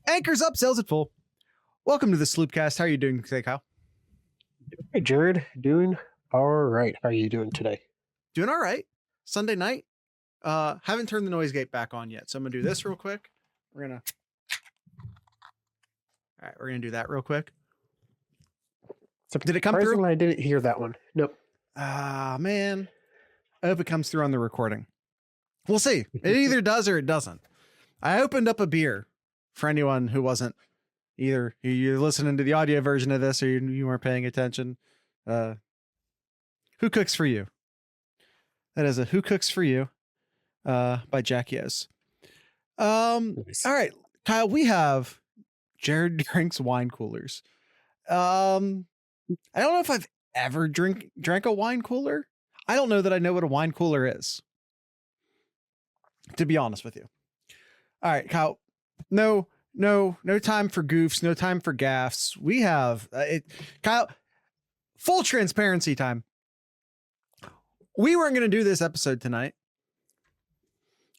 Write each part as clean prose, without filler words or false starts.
Anchors up, sales at full. Welcome to the Sloopcast. How are you doing today, Kyle? Hey, Jared. Doing all right. How are you doing today? Doing all right. Sunday night. Haven't turned the noise gate back on yet, so I'm gonna do this real quick. All right, we're gonna do that real quick. Did it come through? I didn't hear that one. Nope. Ah, man. I hope it comes through on the recording. We'll see. It either does or it doesn't. I opened up a beer for anyone who wasn't either you're listening to the audio version of this or you weren't paying attention. Who Cooks for You? That is a Who Cooks for You by Jack Yos. Nice. All right, Kyle, we have Jared drinks wine coolers. I don't know if I've ever drank a wine cooler. I don't know that I know what a wine cooler is, to be honest with you. All right, Kyle, no time for goofs, no time for gaffes. We have Kyle, full transparency time. We weren't going to do this episode tonight.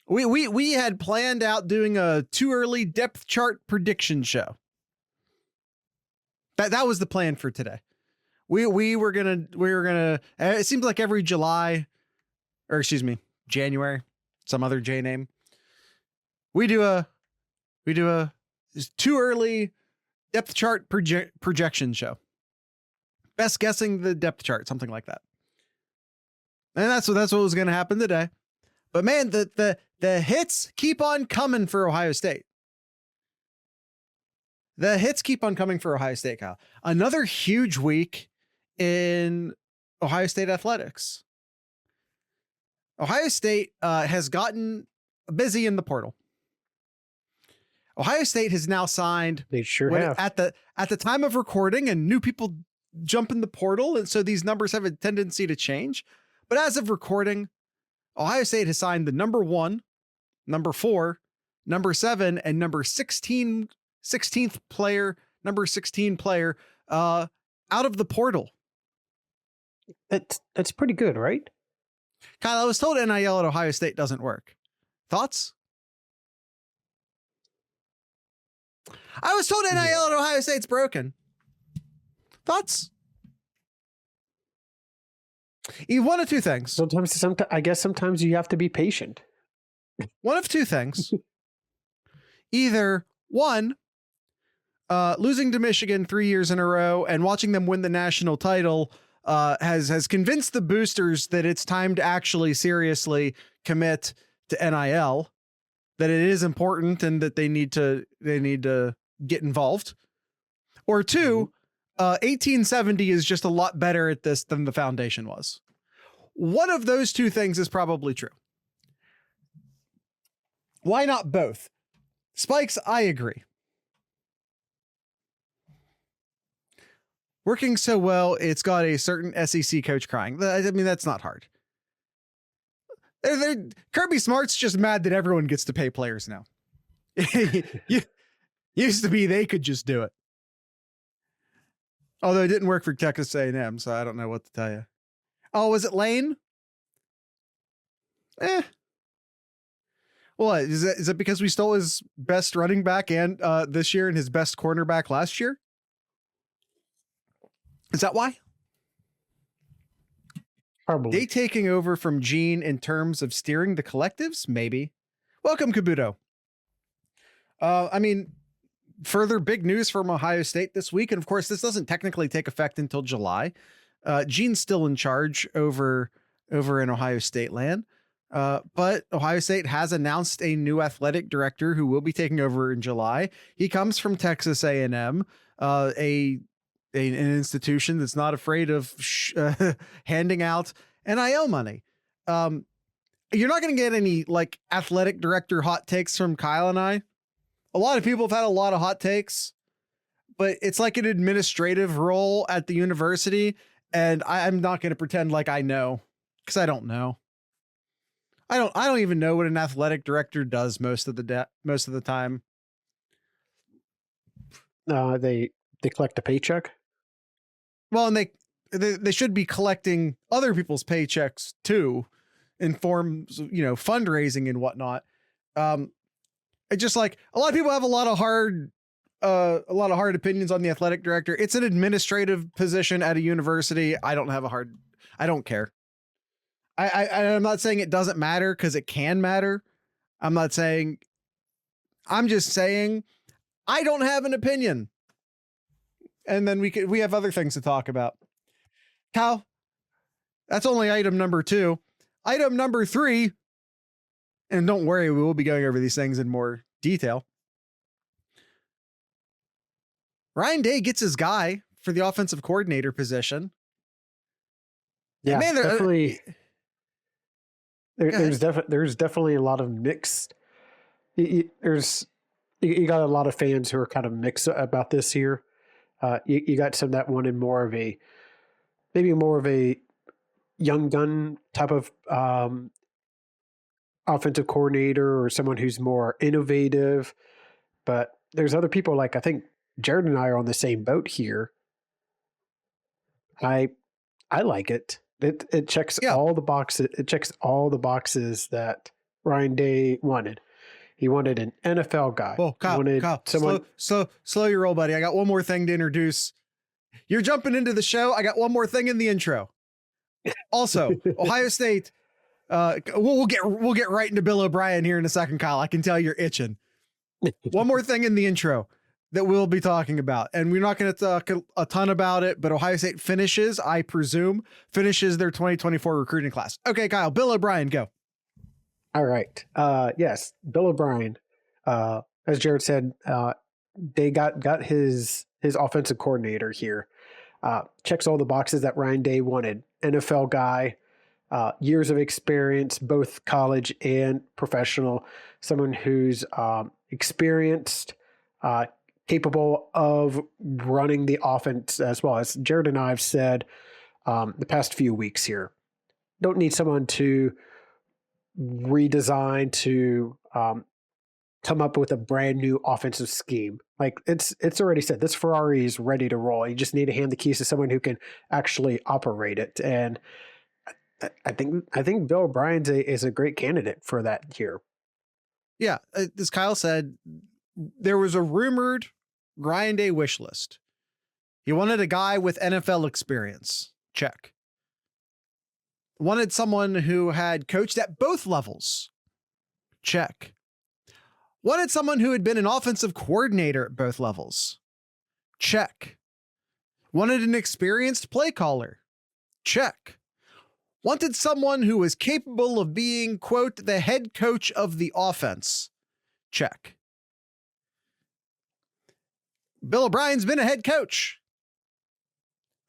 We had planned out doing a too early depth chart prediction show. That was the plan for today. We were gonna it seems like every January, some other J name. We do a too early depth chart projection show. Best guessing the depth chart, something like that. And that's what was going to happen today. But man, the hits keep on coming for Ohio State. The hits keep on coming for Ohio State, Kyle. Another huge week in Ohio State athletics. Ohio State has gotten busy in the portal. Ohio State has now signed. They sure have. At the time of recording, and new people jump in the portal, and so these numbers have a tendency to change. But as of recording, Ohio State has signed the number 1, number 4, number 7, and number 16th player, number 16 player out of the portal. That's pretty good, right? Kyle, I was told NIL at Ohio State doesn't work. Thoughts? I was told NIL at Ohio State's broken. Thoughts? One of two things. I guess sometimes you have to be patient. One of two things. Either one, losing to Michigan 3 years in a row and watching them win the national title has convinced the boosters that it's time to actually seriously commit to NIL, that it is important and that they need to get involved. Or two, 1870 is just a lot better at this than the foundation was. One of those two things is probably true. Why not both? Spikes, I agree. Working so well, it's got a certain SEC coach crying. I mean, that's not hard. Kirby Smart's just mad that everyone gets to pay players now. Used to be they could just do it. Although it didn't work for Texas A&M, so I don't know what to tell you. Oh, was it Lane? What is it because we stole his best running back and this year and his best cornerback last year? Is that why? Probably. They taking over from Gene in terms of steering the collectives? Maybe. Welcome, Kabuto. I mean, further big news from Ohio State this week. And of course, this doesn't technically take effect until July. Gene's still in charge over in Ohio State land. But Ohio State has announced a new athletic director who will be taking over in July. He comes from Texas A&M, an institution that's not afraid of handing out NIL money. You're not going to get any like athletic director hot takes from Kyle and I. A lot of people have had a lot of hot takes, but it's like an administrative role at the university. And I'm not going to pretend like I know, because I don't know. I don't even know what an athletic director does most of the time. They collect a paycheck. Well, and they should be collecting other people's paychecks too, in forms of, fundraising and whatnot. It's just like a lot of people have a lot of hard opinions on the athletic director. It's an administrative position at a university. I don't care. I'm not saying it doesn't matter, because it can matter. I'm just saying I don't have an opinion. And then we have other things to talk about. Kyle, that's only item number 2. Item number 3, and don't worry, we will be going over these things in more detail. Ryan Day gets his guy for the offensive coordinator position. Yeah, man, definitely. There's definitely a lot of mixed. You got a lot of fans who are kind of mixed about this here. You got some that wanted maybe more of a young gun type of offensive coordinator, or someone who's more innovative. But there's other people, like I think Jared and I are on the same boat here. I like it. It checks all the boxes. It checks all the boxes that Ryan Day wanted. He wanted an NFL guy. Whoa, Kyle, slow your roll, buddy. I got one more thing to introduce. You're jumping into the show. I got one more thing in the intro. Also, Ohio State. We'll get right into Bill O'Brien here in a second, Kyle. I can tell you're itching. One more thing in the intro that we'll be talking about, and we're not going to talk a ton about it, but Ohio State finishes their 2024 recruiting class. Okay, Kyle, Bill O'Brien, go. All right. Yes, Bill O'Brien. As Jared said, they got his offensive coordinator here. Checks all the boxes that Ryan Day wanted. NFL guy, years of experience, both college and professional. Someone who's experienced, capable of running the offense as well. As Jared and I have said the past few weeks here, don't need someone to redesign, to come up with a brand new offensive scheme. Like it's already said, this Ferrari is ready to roll. You just need to hand the keys to someone who can actually operate it. And I think Bill O'Brien is a great candidate for that here. Yeah, as Kyle said, there was a rumored Ryan Day wish list. He wanted a guy with NFL experience. Check. Wanted someone who had coached at both levels. Check. Wanted someone who had been an offensive coordinator at both levels. Check. Wanted an experienced play caller. Check. Wanted someone who was capable of being, quote, the head coach of the offense. Check. Bill O'Brien's been a head coach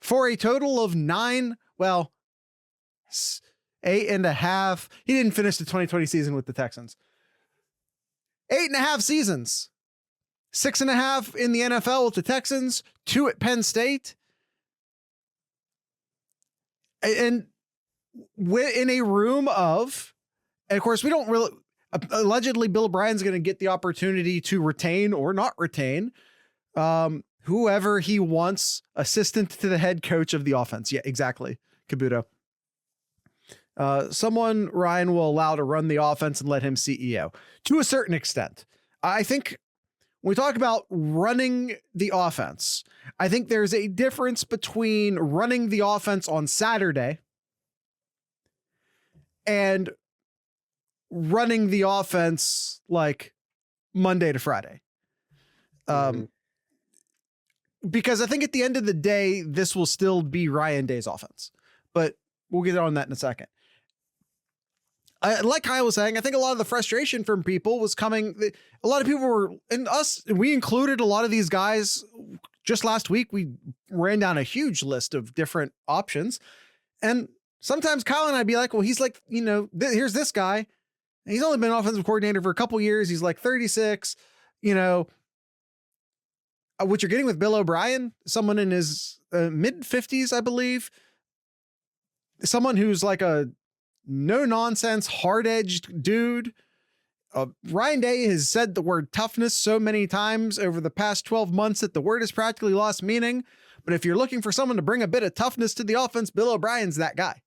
for a total of 8.5. He didn't finish the 2020 season with the Texans. 8.5 seasons. 6.5 in the NFL with the Texans, 2 at Penn State. And in a room of, and of course, we don't really, allegedly Bill O'Brien's going to get the opportunity to retain or not retain whoever he wants assistant to the head coach of the offense. Yeah, exactly. Kabuto. Someone Ryan will allow to run the offense and let him CEO to a certain extent. I think when we talk about running the offense, I think there's a difference between running the offense on Saturday and running the offense like Monday to Friday. Because I think at the end of the day, this will still be Ryan Day's offense, but we'll get on that in a second. Like Kyle was saying, I think a lot of the frustration from people was coming. A lot of people were, and us, we included a lot of these guys. Just last week, we ran down a huge list of different options. And sometimes Kyle and I'd be like, well, he's like, here's this guy. He's only been offensive coordinator for a couple years. He's like 36, what you're getting with Bill O'Brien, someone in his mid 50s, I believe, someone who's like a no nonsense, hard edged dude. Ryan Day has said the word toughness so many times over the past 12 months that the word has practically lost meaning. But if you're looking for someone to bring a bit of toughness to the offense, Bill O'Brien's that guy.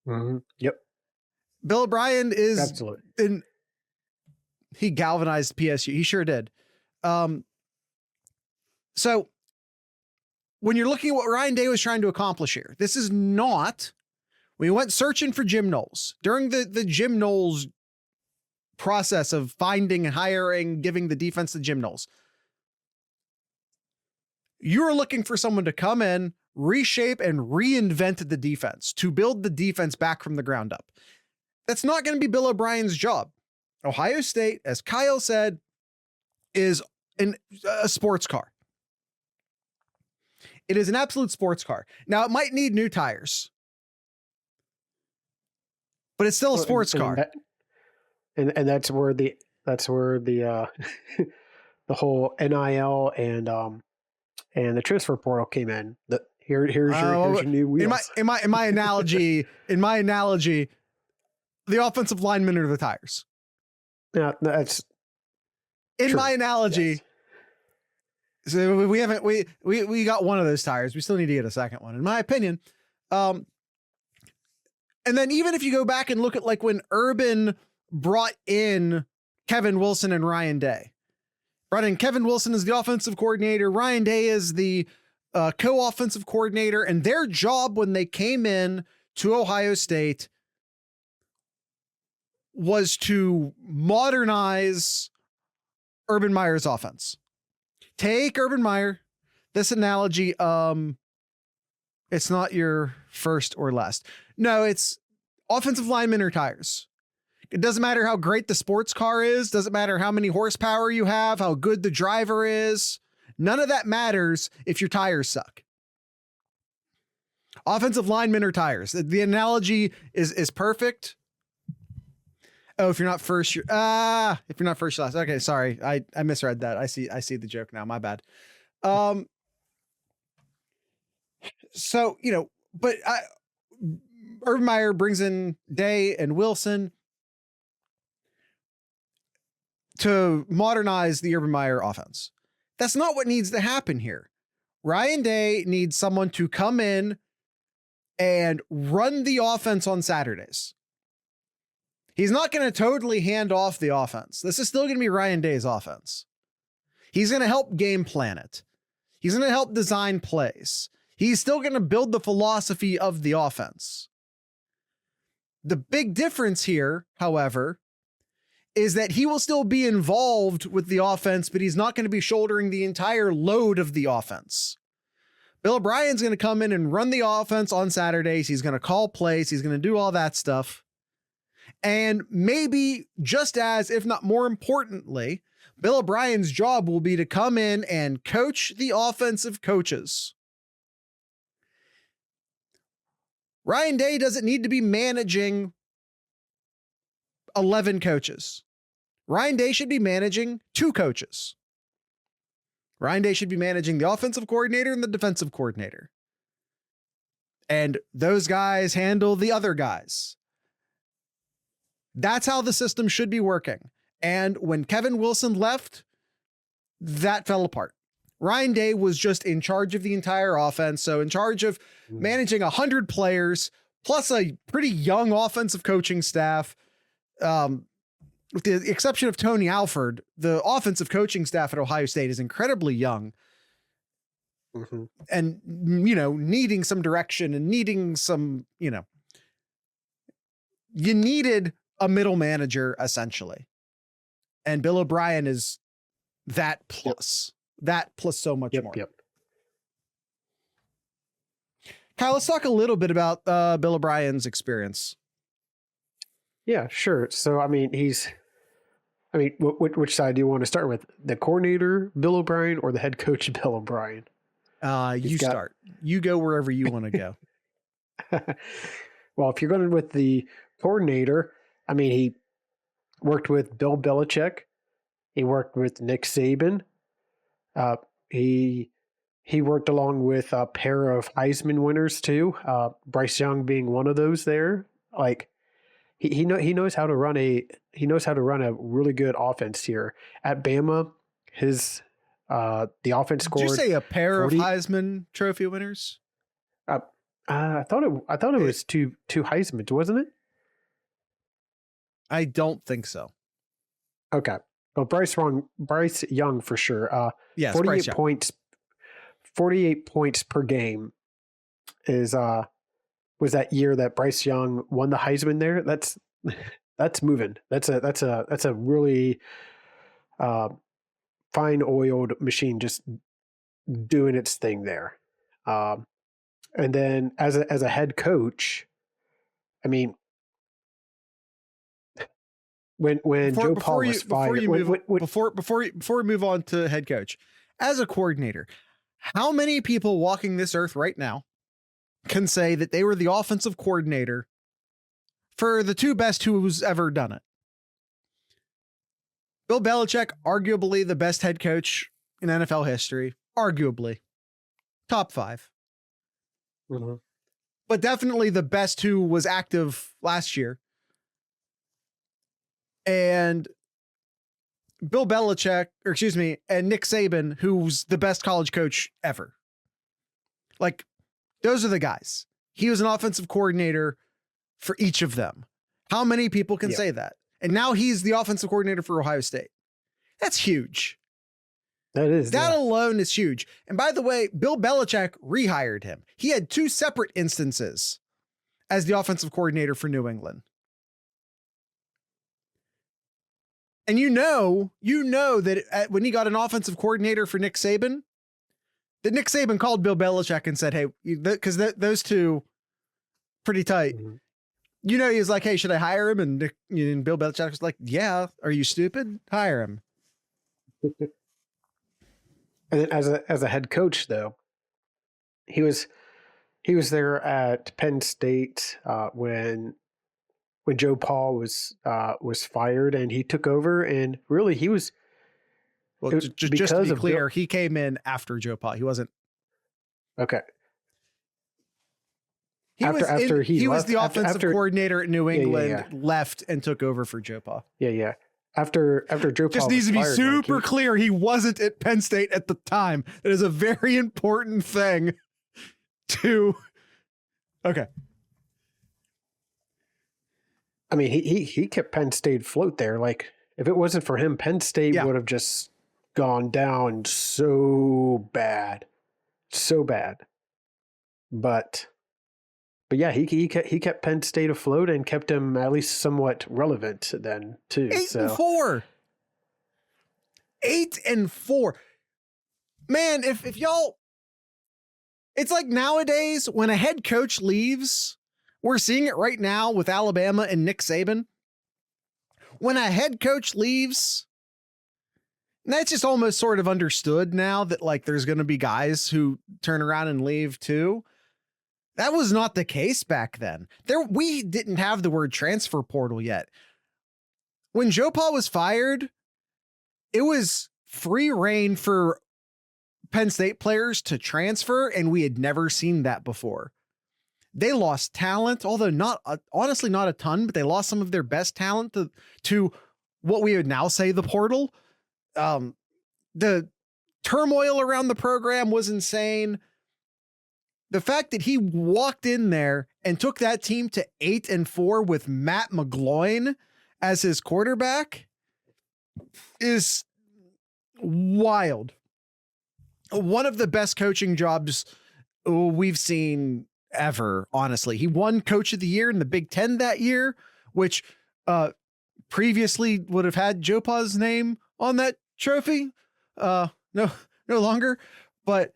Mm-hmm. Yep. Bill O'Brien is absolutely. He galvanized PSU. He sure did. So when you're looking at what Ryan Day was trying to accomplish here, this is not, we went searching for Jim Knowles during the Jim Knowles process of finding, hiring, giving the defense to Jim Knowles. You were looking for someone to come in, reshape and reinvent the defense, to build the defense back from the ground up. That's not going to be Bill O'Brien's job. Ohio State, as Kyle said, is a sports car. It is an absolute sports car. Now, it might need new tires, but it's still a sports car. And that's where the the whole NIL and the transfer portal came in. Here's your new wheels. In my analogy, the offensive linemen are the tires. Yeah, that's in true. My analogy. Yes. So we got one of those tires. We still need to get a second one, in my opinion. And then even if you go back and look at like when Urban brought in Kevin Wilson and Ryan Day, brought in Kevin Wilson as the offensive coordinator, Ryan Day is the co-offensive coordinator, and their job when they came in to Ohio State was to modernize Urban Meyer's offense. Take Urban Meyer, this analogy, it's not your first or last. No, it's offensive linemen or tires. It doesn't matter how great the sports car is. Doesn't matter how many horsepower you have, how good the driver is. None of that matters if your tires suck. Offensive linemen or tires. The analogy is perfect. Oh, if you're not first, you're last. Okay, sorry. I misread that. I see the joke now. My bad. So, but Urban Meyer brings in Day and Wilson to modernize the Urban Meyer offense. That's not what needs to happen here. Ryan Day needs someone to come in and run the offense on Saturdays. He's not going to totally hand off the offense. This is still going to be Ryan Day's offense. He's going to help game plan it. He's going to help design plays. He's still going to build the philosophy of the offense. The big difference here, however, is that he will still be involved with the offense, but he's not going to be shouldering the entire load of the offense. Bill O'Brien's going to come in and run the offense on Saturdays. He's going to call plays. He's going to do all that stuff. And maybe just as, if not more importantly, Bill O'Brien's job will be to come in and coach the offensive coaches. Ryan Day doesn't need to be managing 11 coaches. Ryan Day should be managing 2 coaches. Ryan Day should be managing the offensive coordinator and the defensive coordinator. And those guys handle the other guys. That's how the system should be working. And when Kevin Wilson left, that fell apart. Ryan Day was just in charge of the entire offense. So in charge of managing 100 players, plus a pretty young offensive coaching staff. With the exception of Tony Alford, the offensive coaching staff at Ohio State is incredibly young. Mm-hmm. And, needing some direction and needing some, you needed a middle manager essentially. And Bill O'Brien is that plus. That plus so much more. Yep. Kyle, let's talk a little bit about Bill O'Brien's experience. Yeah, sure. So, which side do you want to start with? The coordinator, Bill O'Brien, or the head coach, Bill O'Brien? Start. You go wherever you want to go. Well, if you're going with the coordinator, he worked with Bill Belichick. He worked with Nick Saban. He worked along with a pair of Heisman winners too. Bryce Young being one of those there. He knows how to run a really good offense here at Bama. The offense scored. Did you say a pair of Heisman Trophy winners? I thought it was two Heismans, wasn't it? I don't think so. Okay. Well, Bryce Young for sure. Yes, 48 points. 48 points per game is was that year that Bryce Young won the Heisman there. That's moving. That's a really fine oiled machine just doing its thing there. And then as a head coach, I mean, when Joe Paul was fired, before we move on to head coach, as a coordinator, how many people walking this earth right now can say that they were the offensive coordinator for the two best who's ever done it? Bill Belichick, arguably the best head coach in NFL history, arguably top 5. Mm-hmm. But definitely the best who was active last year. And Bill Belichick, and Nick Saban, who's the best college coach ever. Like, those are the guys. He was an offensive coordinator for each of them. How many people can say that? And now he's the offensive coordinator for Ohio State. That's huge. That alone is huge. And by the way, Bill Belichick rehired him. He had 2 separate instances as the offensive coordinator for New England. And you know that when he got an offensive coordinator for Nick Saban, that Nick Saban called Bill Belichick and said, hey, because those two pretty tight. Mm-hmm. You know, he's like, hey, should I hire him? And Bill Belichick was like, yeah, are you stupid? Hire him. And then as a head coach, though, he was there at Penn State when Joe Paul was fired, and he took over, and really he was. Well, just to be clear, he came in after Joe Paul. He wasn't. Okay. He was the offensive coordinator at New England, left and took over for Joe Paul. Yeah. After Joe Paul just needs to be super clear. He wasn't at Penn State at the time. That is a very important thing to. Okay. I mean, he kept Penn State afloat there. Like, if it wasn't for him, Penn State would have just gone down so bad. But yeah, he kept Penn State afloat and kept him at least somewhat relevant then too. 8-4. 8-4. Man, if y'all, it's like nowadays when a head coach leaves, we're seeing it right now with Alabama and Nick Saban. When a head coach leaves, that's just almost sort of understood now that like there's going to be guys who turn around and leave too. That was not the case back then. We didn't have the word transfer portal yet. When Joe Paul was fired, it was free reign for Penn State players to transfer, and we had never seen that before. They lost talent, although honestly not a ton, but they lost some of their best talent to what we would now say the portal. The turmoil around the program was insane. The fact that he walked in there and took that team to 8-4 with Matt McGloin as his quarterback is wild. One of the best coaching jobs we've seen ever, honestly. He won Coach of the Year in the Big Ten that year, which previously would have had Joe Pa's name on that trophy. No longer. But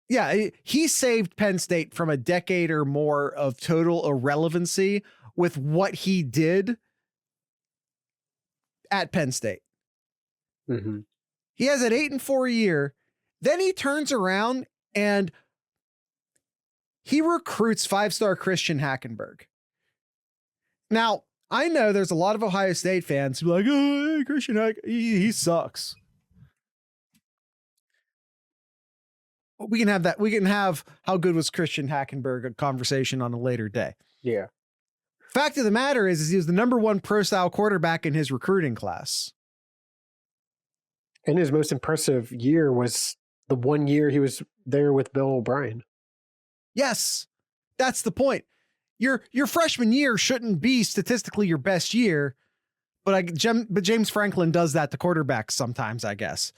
yeah, he saved Penn State from a decade or more of total irrelevancy with what he did at Penn State. Mm-hmm. He has an 8-4 year. Then he turns around and he recruits 5-star Christian Hackenberg. Now, I know there's a lot of Ohio State fans who are like, oh, Christian Hack, he sucks. We can have that. We can have how good was Christian Hackenberg a conversation on a later day. Yeah. Fact of the matter is he was the #1 pro style quarterback in his recruiting class. And his most impressive year was the 1 year he was there with Bill O'Brien. Yes, that's the point. Your freshman year shouldn't be statistically your best year, but James Franklin does that to quarterbacks sometimes, I guess.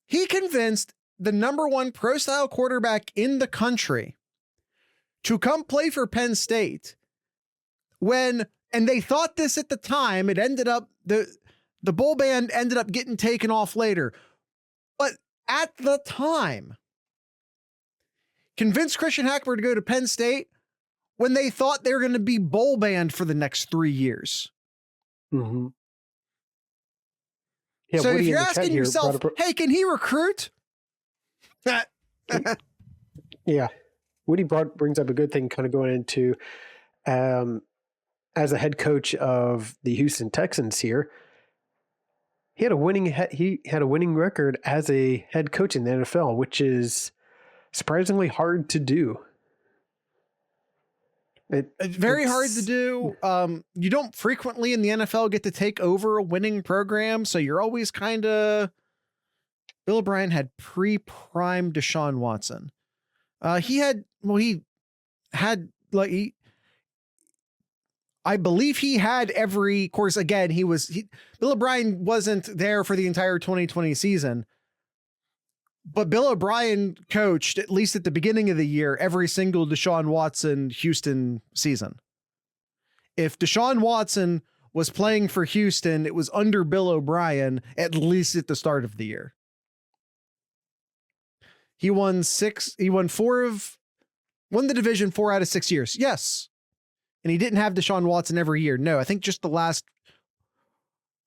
He convinced the number one pro style quarterback in the country to come play for Penn State and they thought this at the time, it ended up, the bowl ban ended up getting taken off later. But at the time, convinced Christian Hackberg to go to Penn State when they thought they were going to be bowl banned for the next 3 years. Mm-hmm. Yeah, so Woody if you're asking yourself, hey, can he recruit? Yeah. Woody brings up a good thing kind of going into as a head coach of the Houston Texans here. He had a winning record as a head coach in the NFL, which is surprisingly hard to do. It's very hard to do. You don't frequently in the NFL get to take over a winning program, so you're always kind of. Bill O'Brien had pre-prime Deshaun Watson. I believe he had every course. Again, Bill O'Brien wasn't there for the entire 2020 season, but Bill O'Brien coached, at least at the beginning of the year, every single Deshaun Watson Houston season. If Deshaun Watson was playing for Houston, it was under Bill O'Brien, at least at the start of the year. He won the division 4 out of 6 years. Yes. And he didn't have Deshaun Watson every year. No, I think just the last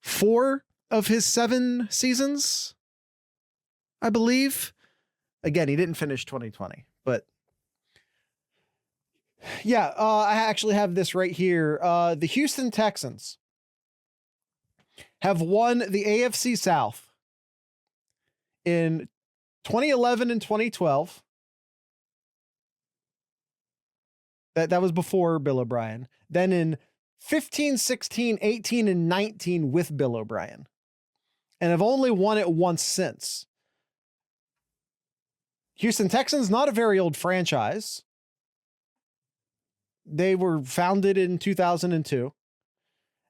4 of his 7 seasons, I believe. Again, he didn't finish 2020, but yeah, I actually have this right here. The Houston Texans have won the AFC South in 2011 and 2012. That was before Bill O'Brien. Then in 15, 16, 18, and 19 with Bill O'Brien. And have only won it once since. Houston Texans, not a very old franchise. They were founded in 2002.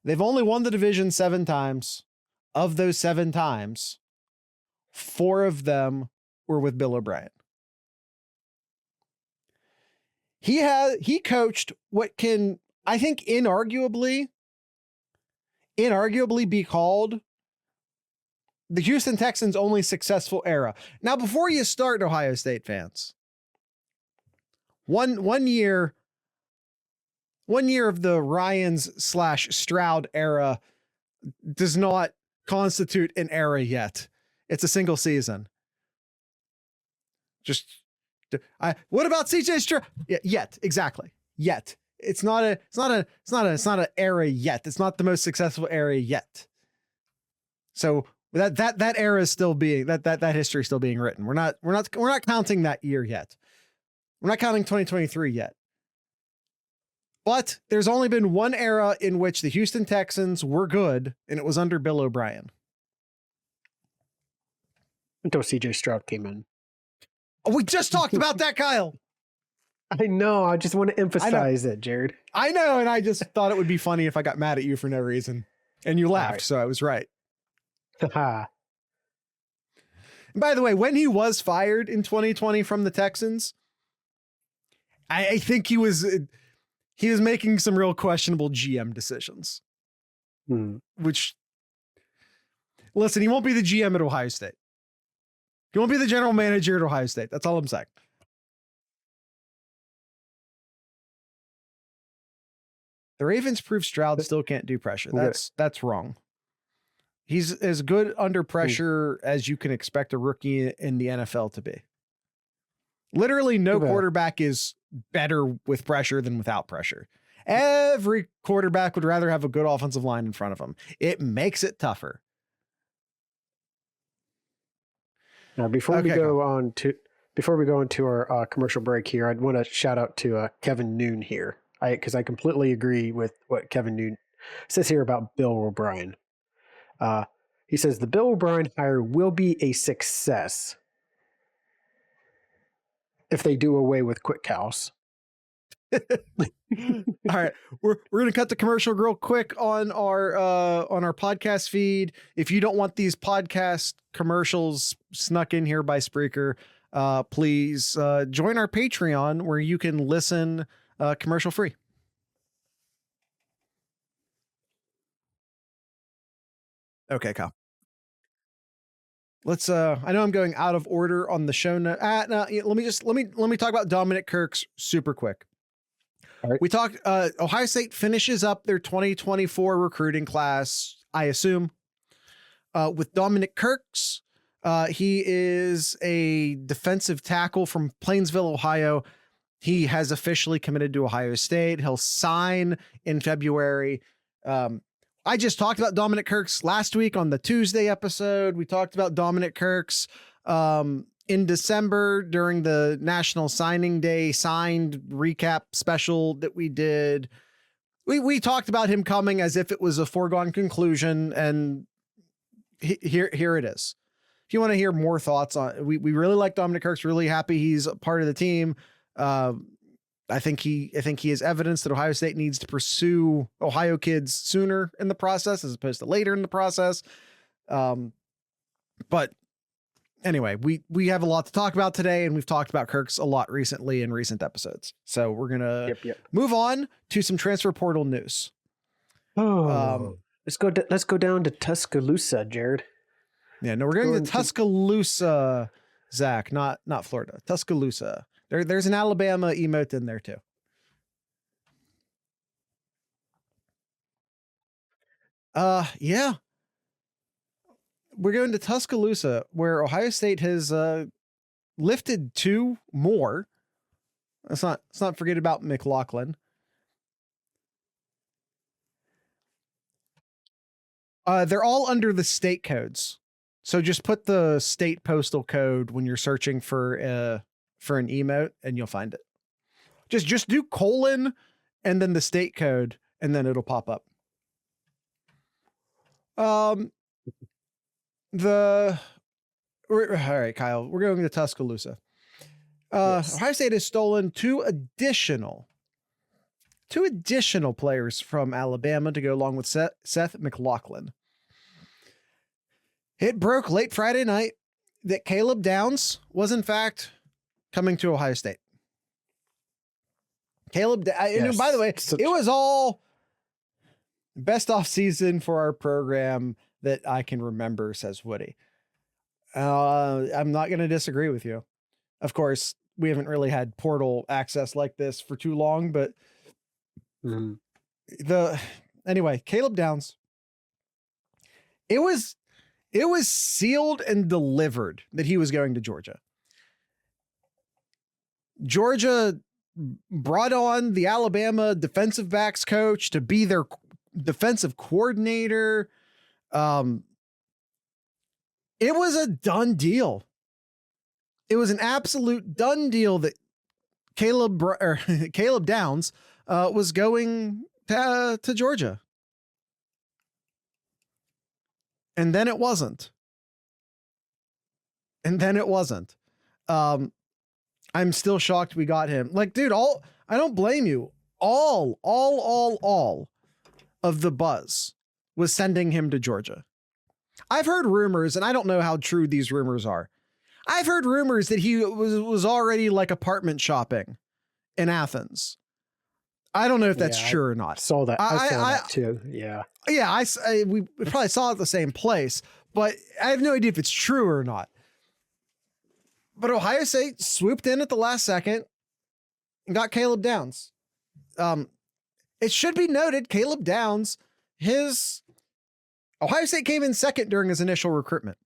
They've only won the division 7 times. Of those 7 times, 4 of them were with Bill O'Brien. He coached what can, I think, inarguably be called the Houston Texans' only successful era. Now, before you start, Ohio State fans, one year of the Ryans/Stroud era does not constitute an era yet. It's a single season. What about CJ Stroud? Yet, exactly. Yet. It's not an era yet. It's not the most successful era yet. So that era is still being that history is still being written. We're not counting that year yet. We're not counting 2023 yet. But there's only been one era in which the Houston Texans were good, and it was under Bill O'Brien. Until CJ Stroud came in. We just talked about that, Kyle. I know. I just want to emphasize it, Jared. I know. And I just thought it would be funny if I got mad at you for no reason. And you laughed, so I was right. And by the way, when he was fired in 2020 from the Texans, I think he was making some real questionable GM decisions. Which, listen, he won't be the GM at Ohio State. He won't be the general manager at Ohio State. That's all I'm saying. The Ravens prove Stroud still can't do pressure. That's wrong. He's as good under pressure as you can expect a rookie in the NFL to be. Literally no quarterback is better with pressure than without pressure. Every quarterback would rather have a good offensive line in front of him. It makes it tougher. Now, before we go into our commercial break here, I'd want to shout out to Kevin Noon here, because I completely agree with what Kevin Noon says here about Bill O'Brien. He says the Bill O'Brien hire will be a success if they do away with quick cows. All right, we're gonna cut the commercial real quick on our podcast feed. If you don't want these podcast commercials snuck in here by Spreaker, please join our Patreon where you can listen commercial free. Okay, Kyle. Let's I know I'm going out of order on the show note. No, let me talk about Dominic Kirks super quick. All right. We talked Ohio State finishes up their 2024 recruiting class, I assume. With Dominic Kirks. He is a defensive tackle from Plainsville, Ohio. He has officially committed to Ohio State. He'll sign in February. I just talked about Dominic Kirks last week on the Tuesday episode. We talked about Dominic Kirks in December during the National Signing Day signed recap special that we did. We talked about him coming as if it was a foregone conclusion, and here it is. If you want to hear more thoughts on, we really like Dominic Kirks. Really happy he's a part of the team. I think he is evidence that Ohio State needs to pursue Ohio kids sooner in the process as opposed to later in the process. But anyway, we have a lot to talk about today, and we've talked about Kirks a lot recently in recent episodes. So we're gonna move on to some transfer portal news. Let's go down to Tuscaloosa, Jared. Yeah, no, we're going to Tuscaloosa, Zach, not Florida. Tuscaloosa. There's an Alabama emote in there too. Yeah. We're going to Tuscaloosa, where Ohio State has lifted 2 more. Let's not forget about McLaughlin. They're all under the state codes. So just put the state postal code when you're searching for an emote and you'll find it. Just do colon and then the state code and then it'll pop up. All right, Kyle, we're going to Tuscaloosa. Yes. Ohio State has stolen 2 additional players from Alabama to go along with Seth McLaughlin. It broke late Friday night that Caleb Downs was in fact coming to Ohio State. Yes. By the way, it was all best off season for our program that I can remember, says Woody. I'm not going to disagree with you. Of course, we haven't really had portal access like this for too long, but anyway, Caleb Downs. It was sealed and delivered that he was going to Georgia. Georgia brought on the Alabama defensive backs coach to be their defensive coordinator. It was a done deal. It was an absolute done deal that Caleb Downs was going to Georgia. And then it wasn't. I'm still shocked we got him. Like, dude, I don't blame you. All of the buzz was sending him to Georgia. I've heard rumors, and I don't know how true these rumors are. I've heard rumors that he was already like apartment shopping in Athens. I don't know if that's true or not. Saw that. I saw that too. Yeah. Yeah. We probably saw it at the same place, but I have no idea if it's true or not. But Ohio State swooped in at the last second and got Caleb Downs. It should be noted, Caleb Downs, Ohio State came in second during his initial recruitment.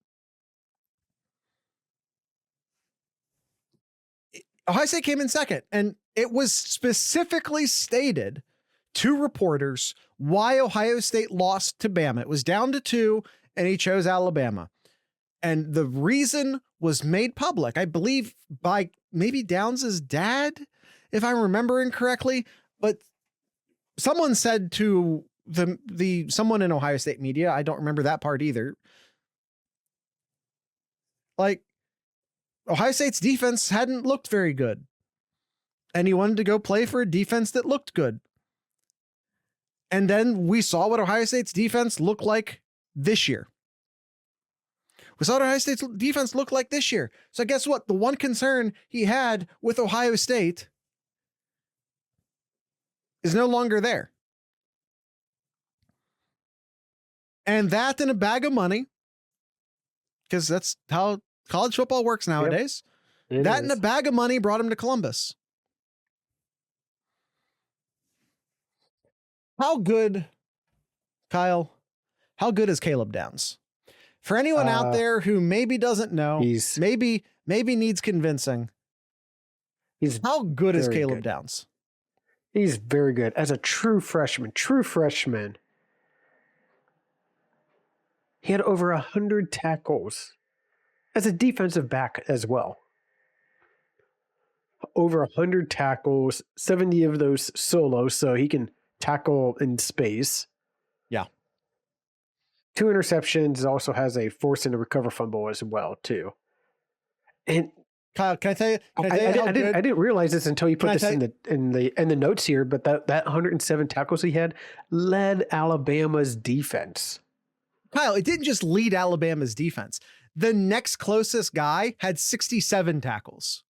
Ohio State came in second, and it was specifically stated to reporters why Ohio State lost to Bama. It was down to 2, and he chose Alabama. And the reason was made public, I believe, by maybe Downs' dad, if I'm remembering correctly. But someone said to someone in Ohio State media, I don't remember that part either, like, Ohio State's defense hadn't looked very good. and he wanted to go play for a defense that looked good. And then we saw what Ohio State's defense looked like this year. We saw what Ohio State's defense look like this year. So guess what? The one concern he had with Ohio State is no longer there. And that in a bag of money, because that's how college football works nowadays. Yep, that in a bag of money brought him to Columbus. How good, Kyle, how good is Caleb Downs? For anyone out there who maybe doesn't know, maybe needs convincing, how good is Caleb Downs? He's very good as a true freshman. He had over 100 tackles as a defensive back as well. Over 100 tackles, 70 of those solo, so he can tackle in space. Yeah. 2 interceptions, also has a force and a recover fumble as well, too. And Kyle, can I tell you? I didn't realize this until you put this in the notes here. But that 107 tackles he had led Alabama's defense. Kyle, it didn't just lead Alabama's defense. The next closest guy had 67 tackles.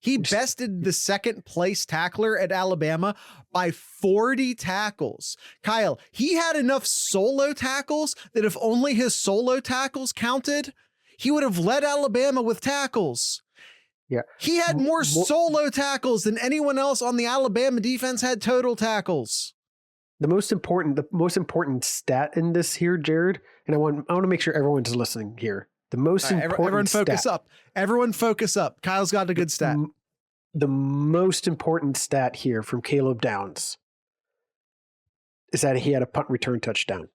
He bested the second place tackler at Alabama by 40 tackles. Kyle, he had enough solo tackles that if only his solo tackles counted, he would have led Alabama with tackles. Yeah. He had more solo tackles than anyone else on the Alabama defense had total tackles. The most important stat in this here, Jared, and I want to make sure everyone's listening here. The most important everyone focus up. Everyone focus up. Kyle's got a good stat. The most important stat here from Caleb Downs is that he had a punt return touchdown.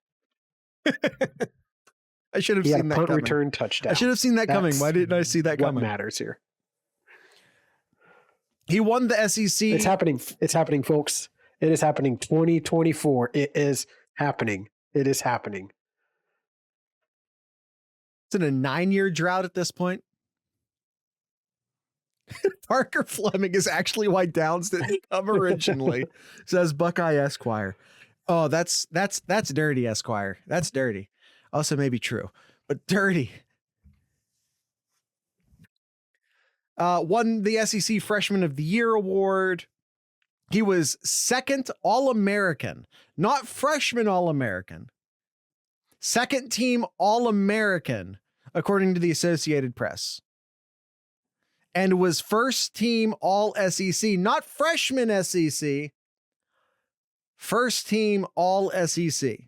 I should have seen that coming. Punt return touchdown. I should have seen that coming. Why didn't I see that coming? What matters here? He won the SEC. It's happening. It's happening, folks. It is happening. 2024. It is happening. It is happening. It's in a 9-year drought at this point. Parker Fleming is actually why Downs didn't come originally, says Buckeye Esquire. Oh, that's dirty, Esquire. That's dirty. Also maybe true, but dirty. Won the SEC Freshman of the Year award. He was second All-American, not freshman All-American. Second team All-American, according to the Associated Press. And was first team All-SEC, not freshman SEC. First team All-SEC.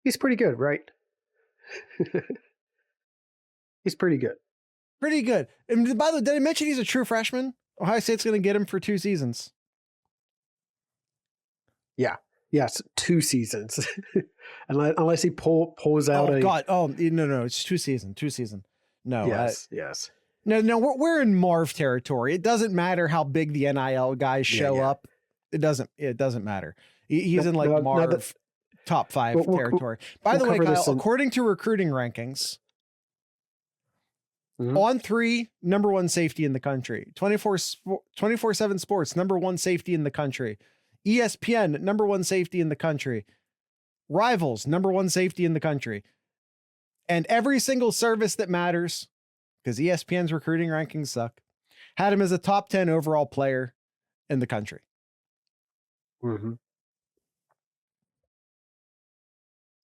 He's pretty good, right? He's pretty good. Pretty good. And by the way, did I mention he's a true freshman? Ohio State's going to get him for 2 seasons. Yeah. Yes, 2 seasons. Unless he pulls out Oh, God. Oh, no. It's 2 seasons. 2 seasons. No. Yes. No, we're in Marv territory. It doesn't matter how big the NIL guys show up. It doesn't matter. He's in like Marv top 5 territory. By the way, Kyle, according to recruiting rankings, On 3, number 1 safety in the country. 24/7 Sports, number 1 safety in the country. ESPN, number 1 safety in the country. Rivals, number 1 safety in the country. And every single service that matters, because ESPN's recruiting rankings suck, had him as a top 10 overall player in the country. Mm-hmm.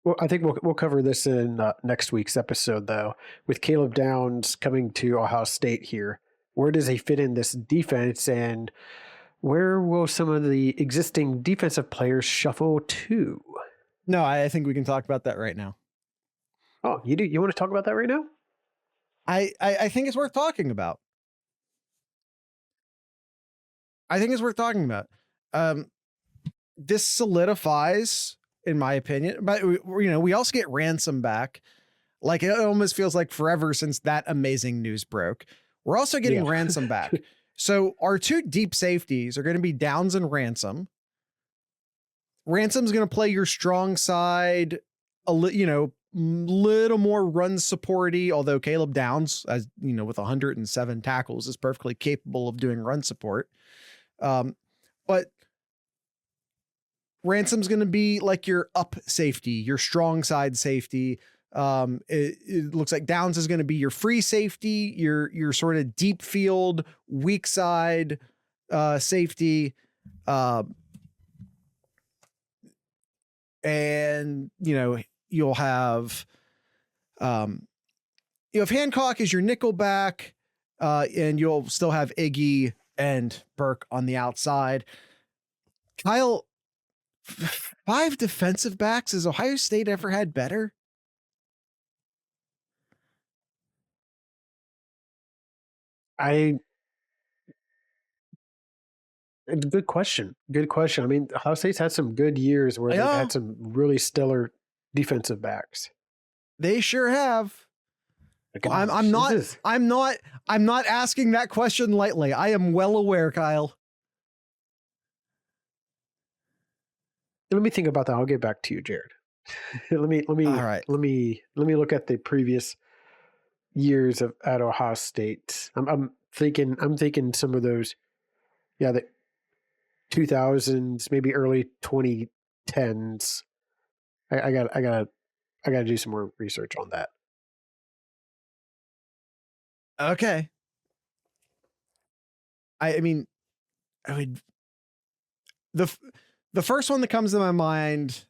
Well, I think we'll cover this in next week's episode, though, with Caleb Downs coming to Ohio State here. Where does he fit in this defense, and where will some of the existing defensive players shuffle to? No, I think we can talk about that right now. Oh, you do? You want to talk about that right now? I think it's worth talking about. This solidifies, in my opinion, but we also get Ransom back. Like, it almost feels like forever since that amazing news broke. We're also getting Ransom back. So our 2 deep safeties are going to be Downs and Ransom. Ransom's going to play your strong side, little more run supporty, although Caleb Downs, as you know, with 107 tackles, is perfectly capable of doing run support. But Ransom's going to be like your up safety, your strong side safety. It looks like Downs is going to be your free safety, your sort of deep field, weak side safety. And you'll have Hancock as your nickel back, and you'll still have Iggy and Burke on the outside. Kyle, 5 defensive backs. Has Ohio State ever had better? Good question. Good question. I mean, Ohio State's had some good years where they've had some really stellar defensive backs. They sure have. Gosh, I'm not asking that question lightly. I am well aware, Kyle. Let me think about that. I'll get back to you, Jared. All right. Let me look at the previous years at Ohio State. I'm thinking some of those, the 2000s, maybe early 2010s. I gotta do some more research on that. Okay. I mean, the first one that comes to my mind,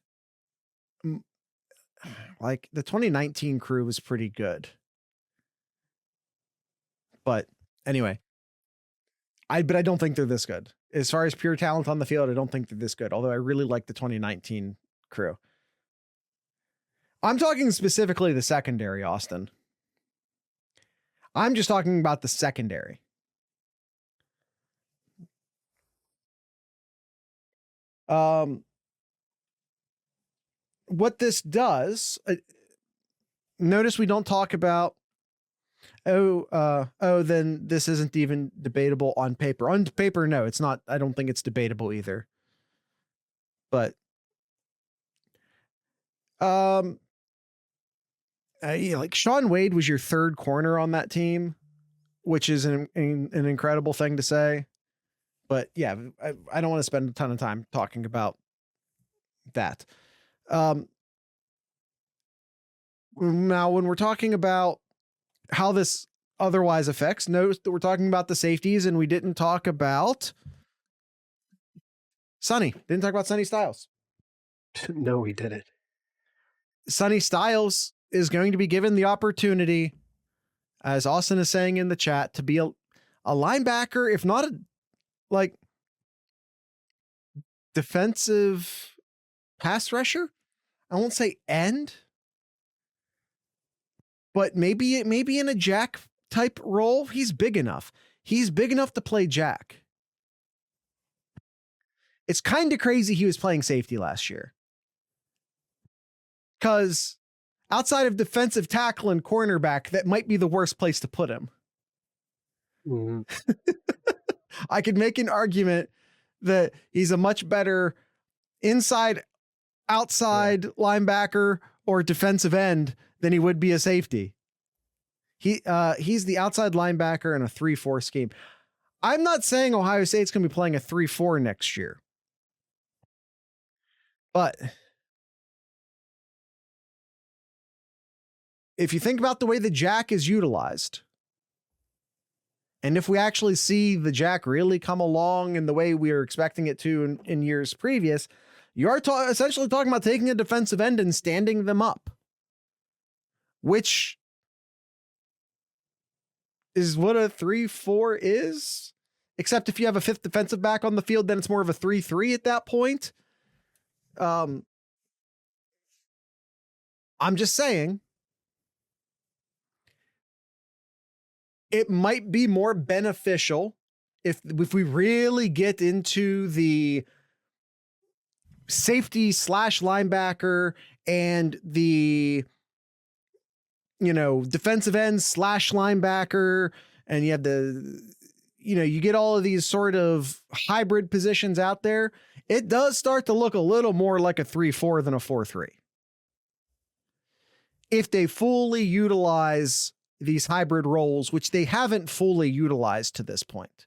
like the 2019 crew was pretty good. But anyway, I don't think they're this good. As far as pure talent on the field, I don't think they're this good. Although I really like the 2019 crew. I'm talking specifically the secondary, Austin. I'm just talking about the secondary. What this does, notice we don't talk about, then this isn't even debatable on paper. On paper, no, it's not. I don't think it's debatable either. But, like Shaun Wade was your third corner on that team, which is an incredible thing to say. But yeah, I don't want to spend a ton of time talking about that. Now, when we're talking about how this otherwise affects, notice that we're talking about the safeties, and we didn't talk about Sonny. Didn't talk about Sonny Styles. No, we didn't. Sonny Styles is going to be given the opportunity, as Austin is saying in the chat, to be a linebacker, if not a defensive pass rusher. I won't say end, but maybe in a jack type role. He's big enough. He's big enough to play jack. It's kind of crazy he was playing safety last year, because outside of defensive tackle and cornerback, that might be the worst place to put him. Mm-hmm. I could make an argument that he's a much better inside, outside linebacker or defensive end than he would be a safety. He's the outside linebacker in a 3-4 scheme. I'm not saying Ohio State's going to be playing a 3-4 next year, but if you think about the way the jack is utilized, and if we actually see the jack really come along in the way we are expecting it to in years previous, you are essentially talking about taking a defensive end and standing them up, which is what a 3-4 is. Except if you have a fifth defensive back on the field, then it's more of a 3-3 at that point. I'm just saying, it might be more beneficial if we really get into the safety / linebacker and the, defensive end / linebacker, and you have you get all of these sort of hybrid positions out there. It does start to look a little more like a 3-4 than a 4-3. if they fully utilize these hybrid roles, which they haven't fully utilized to this point.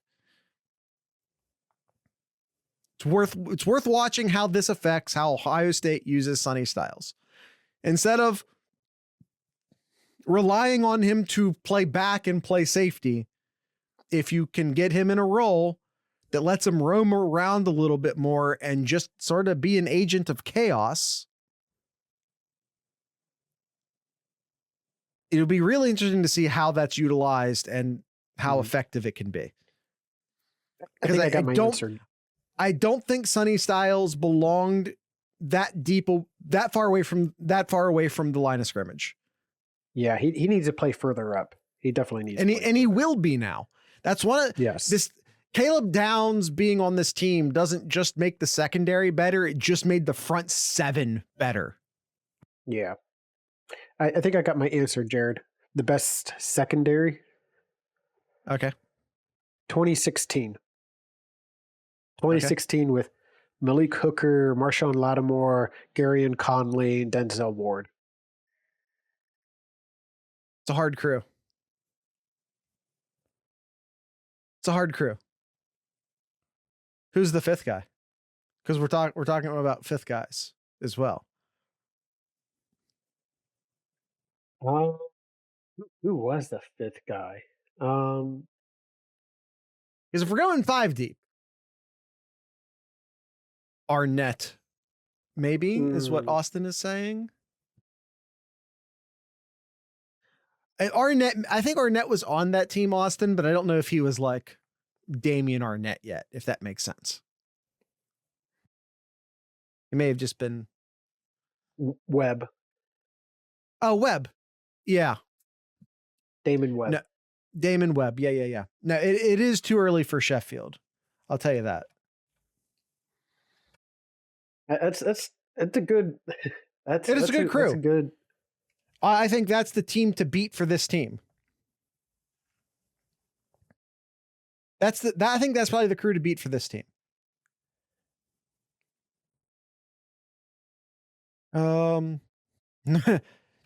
It's worth watching how this affects how Ohio State uses Sonny Styles. Instead of relying on him to play back and play safety, if you can get him in a role that lets him roam around a little bit more and just sort of be an agent of chaos, it'll be really interesting to see how that's utilized and how effective it can be. Because I don't think Sonny Styles belonged that far away from the line of scrimmage. Yeah, he needs to play further up. He definitely needs and he will be now. That's one of this. Caleb Downs being on this team doesn't just make the secondary better. It just made the front seven better. Yeah. I think I got my answer, Jared. The best secondary. Okay. 2016. 2016 with Malik Hooker, Marshawn Lattimore, Garyon Conley, and Denzel Ward. It's a hard crew. Who's the fifth guy? Because we're talking about fifth guys as well. Who was the fifth guy? Because if we're going 5 deep, Arnett, maybe is what Austin is saying. Arnett, I think Arnett was on that team, Austin, but I don't know if he was like Damian Arnett yet, if that makes sense. It may have just been Webb. Oh, Webb. Yeah. Damon Webb. No, Damon Webb. Yeah. No, it is too early for Sheffield. I'll tell you that. That's a good. It is a good crew. That's a good. I think that's the team to beat for this team. I think that's probably the crew to beat for this team.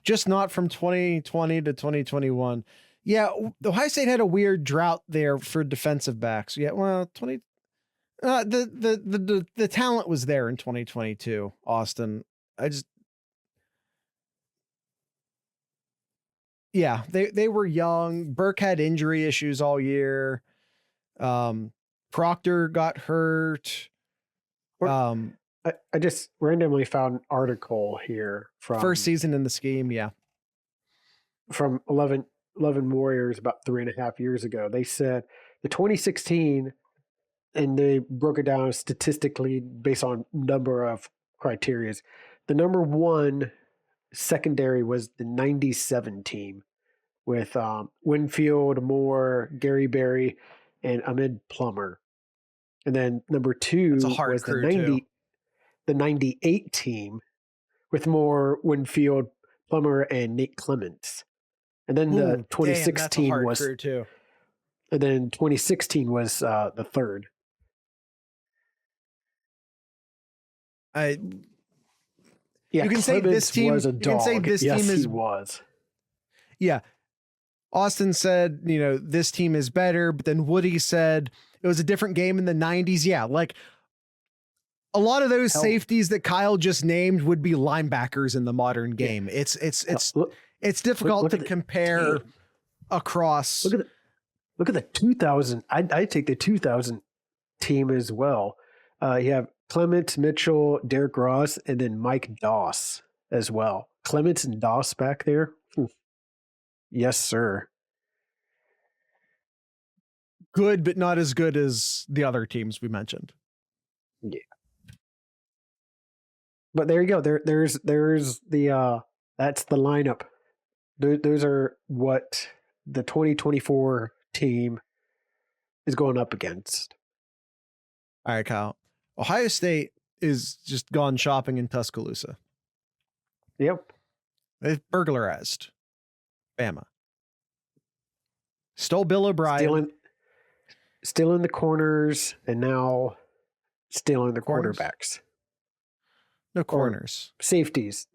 Just not from 2020 to 2021. Yeah, Ohio State had a weird drought there for defensive backs. Yeah, well, the talent was there in 2022, Austin. They were young. Burke had injury issues I just randomly found an article here from first season in the scheme. Yeah. From 11 Warriors about 3.5 years ago. They said the 2016, and they broke it down statistically based on number of criterias. The number one secondary was the 97 team with Winfield, Moore, Gary Berry, and Ahmed Plummer. And then number two was the 98 team with Moore, Winfield, Plummer, and Nate Clements. And then the 2016 was crew too. And then 2016 was the third. You can say this team was a dog. You can say this team is. He was. Yeah. Austin said, this team is better, but then Woody said it was a different game in the 90s. Yeah, like a lot of those safeties that Kyle just named would be linebackers in the modern game. Yeah. It's difficult to compare across. Look at the 2000. I take the 2000 team as well. You have Clements, Mitchell, Derek Ross, and then Mike Doss as well. Clements and Doss back there. Yes, sir. Good, but not as good as the other teams we mentioned. Yeah. But there you go. There's the that's the lineup. Those are what the 2024 team is going up against. All right, Kyle. Ohio State is just gone shopping in Tuscaloosa. Yep. They've burglarized Bama. Stole Bill O'Brien. Stealing the corners, and now stealing the quarterbacks. No corners. Safeties.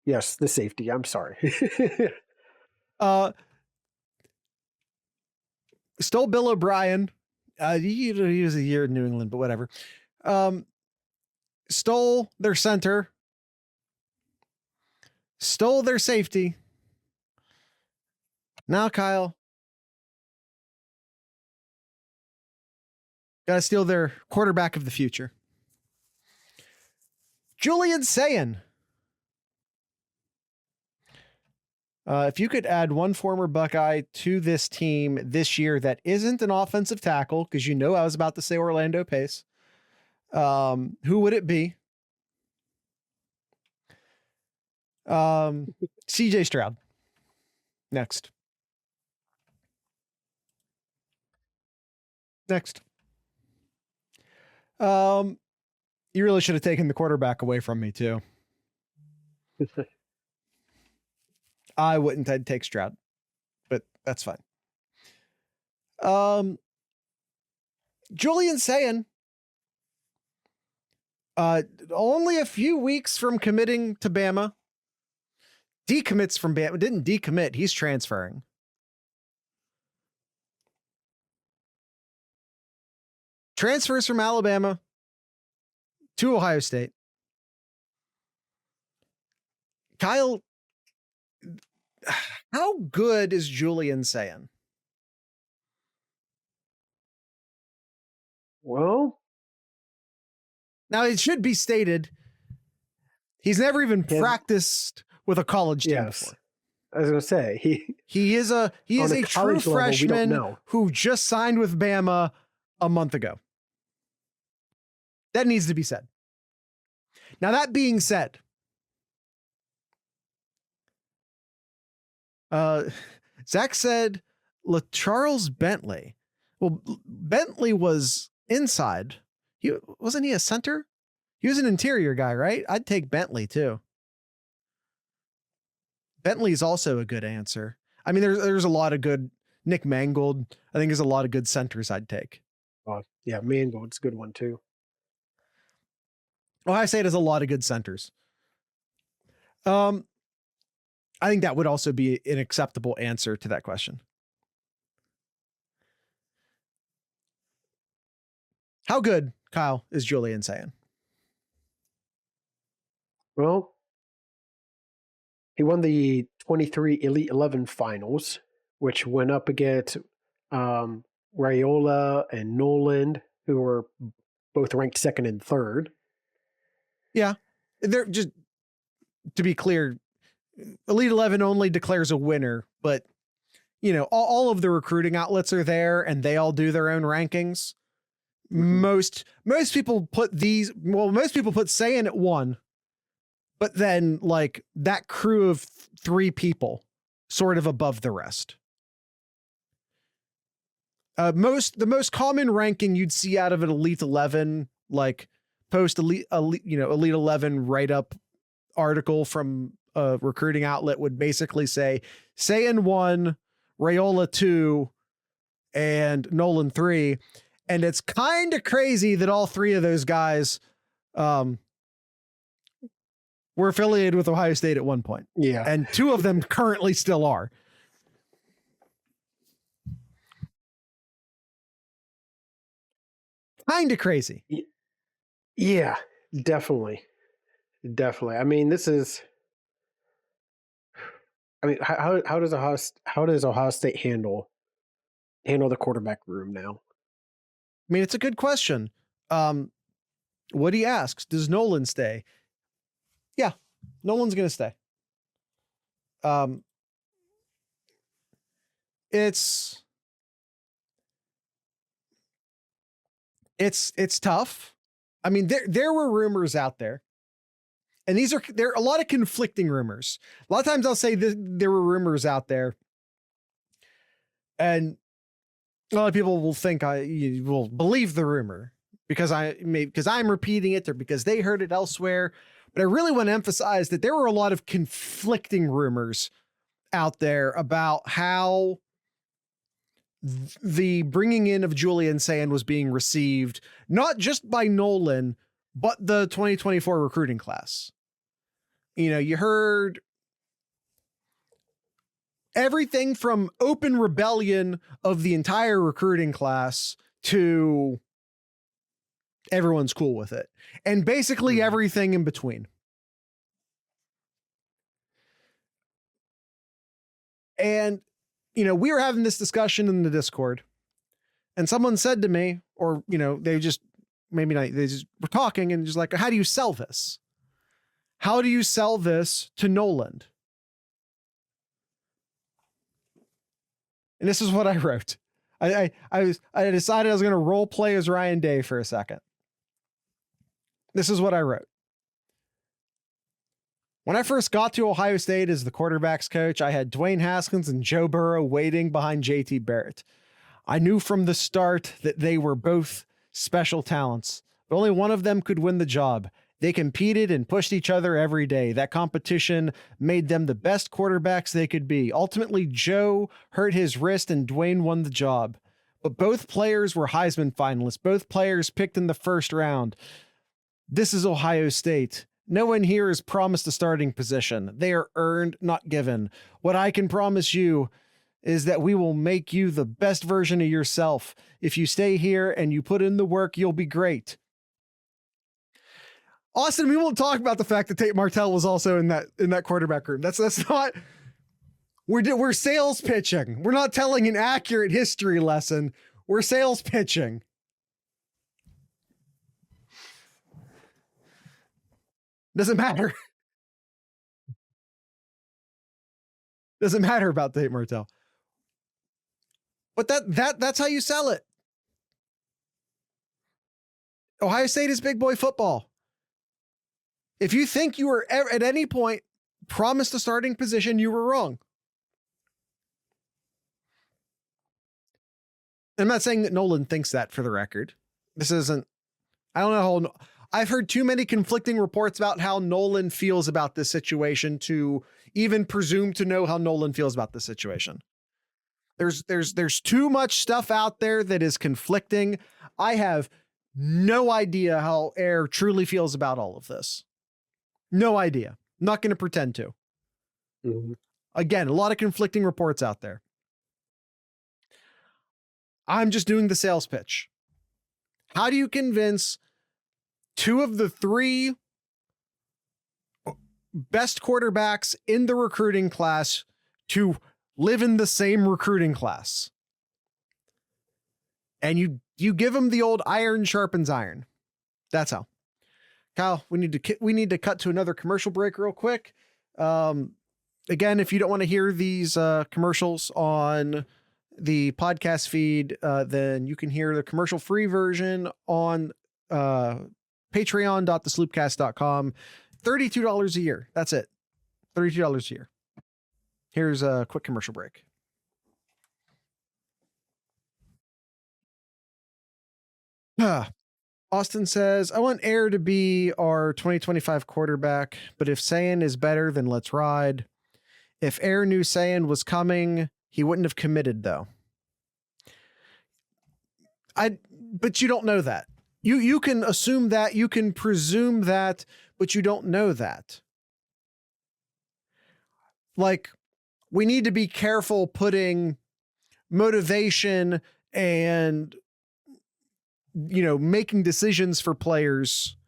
Yes, the safety. I'm sorry. Stole Bill O'Brien. He was a year in New England, but whatever. Stole their center. Stole their safety. Now, Kyle, got to steal their quarterback of the future. Julien Sayin. If you could add one former Buckeye to this team this year that isn't an offensive tackle, because you know I was about to say Orlando Pace, who would it be? CJ Stroud. Next. You really should have taken the quarterback away from me too. I wouldn't. I'd take Stroud, but that's fine. Julien Sayin, only a few weeks from committing to Bama. Decommits from Bama. Didn't decommit. He's transferring. Transfers from Alabama to Ohio State. Kyle, how good is Julien Sayin? Well, now it should be stated, he's never even practiced with a college team before. I was going to say he is a true freshman who just signed with Bama a month ago. That needs to be said. Now, that being said, Zach said LaCharles Bentley. Well, Bentley was inside. Wasn't he a center? He was an interior guy, right? I'd take Bentley too. Bentley's also a good answer. I mean, there's a lot of good. Nick Mangold, I think, there's a lot of good centers I'd take. Yeah, Mangold's a good one too. Ohio State has a lot of good centers. I think that would also be an acceptable answer to that question. How good, Kyle, is Julien Sayin? Well, he won the 23 Elite 11 finals, which went up against Raiola and Noland, who were both ranked second and third. Yeah, they're just, to be clear, Elite 11 only declares a winner, but you know, all of the recruiting outlets are there and they all do their own rankings. Most people put most people put Sayin at 1, but then like that crew of 3 people sort of above the rest. The most common ranking you'd see out of an Elite 11, like post Elite 11 write-up article from a recruiting outlet would basically say Sayin 1, Raiola 2, and Nolan 3. And it's kind of crazy that all 3 of those guys were affiliated with Ohio State at one point. Yeah. And 2 of them currently still are. Kind of crazy. Yeah, definitely. I mean, how does Ohio State handle the quarterback room now? I mean, it's a good question. What he asks, does Nolan stay? Yeah, Nolan's going to stay. It's tough. I mean, there were rumors out there, and there are a lot of conflicting rumors. A lot of times I'll say there were rumors out there, and a lot of people will think I will believe the rumor because I'm repeating it or because they heard it elsewhere. But I really want to emphasize that there were a lot of conflicting rumors out there about how the bringing in of Julien Sayin was being received, not just by Nolan, but the 2024 recruiting class. You heard everything from open rebellion of the entire recruiting class to everyone's cool with it, and basically everything in between. And, we were having this discussion in the Discord, and someone said to me, or, they just, maybe not, they just were talking and just like, how do you sell this? How do you sell this to Noland? And this is what I wrote. I decided I was going to role play as Ryan Day for a second. This is what I wrote. When I first got to Ohio State as the quarterback's coach, I had Dwayne Haskins and Joe Burrow waiting behind JT Barrett. I knew from the start that they were both special talents, but only one of them could win the job. They competed and pushed each other every day. That competition made them the best quarterbacks they could be. Ultimately, Joe hurt his wrist and Dwayne won the job. But both players were Heisman finalists. Both players picked in the first round. This is Ohio State. No one here is promised a starting position. They are earned, not given. What I can promise you is that we will make you the best version of yourself. If you stay here and you put in the work, you'll be great. Austin, we won't talk about the fact that Tate Martell was also in that quarterback room. That's not. We're sales pitching. We're not telling an accurate history lesson. We're sales pitching. Doesn't matter. Doesn't matter about Tate Martell. But that's how you sell it. Ohio State is big boy football. If you think you were at any point promised a starting position, you were wrong. I'm not saying that Nolan thinks that, for the record. This isn't, I don't know how, I've heard too many conflicting reports about how Nolan feels about this situation to even presume to know how Nolan feels about this situation. There's too much stuff out there that is conflicting. I have no idea how Air truly feels about all of this. No idea. Not going to pretend to. Mm-hmm. Again, a lot of conflicting reports out there. I'm just doing the sales pitch. How do you convince two of the three best quarterbacks in the recruiting class to live in the same recruiting class? And you give them the old iron sharpens iron. That's how. Kyle, we need to cut to another commercial break real quick. Again, if you don't want to hear these commercials on the podcast feed, then you can hear the commercial-free version on patreon.thesloopcast.com. $32 a year. That's it. $32 a year. Here's a quick commercial break. Austin says, I want Air to be our 2025 quarterback, but if Sayin is better, then let's ride. If Air knew Sayin was coming, he wouldn't have committed, though. But you don't know that. You can assume that, you can presume that, but you don't know that. Like, we need to be careful putting motivation and making decisions for players.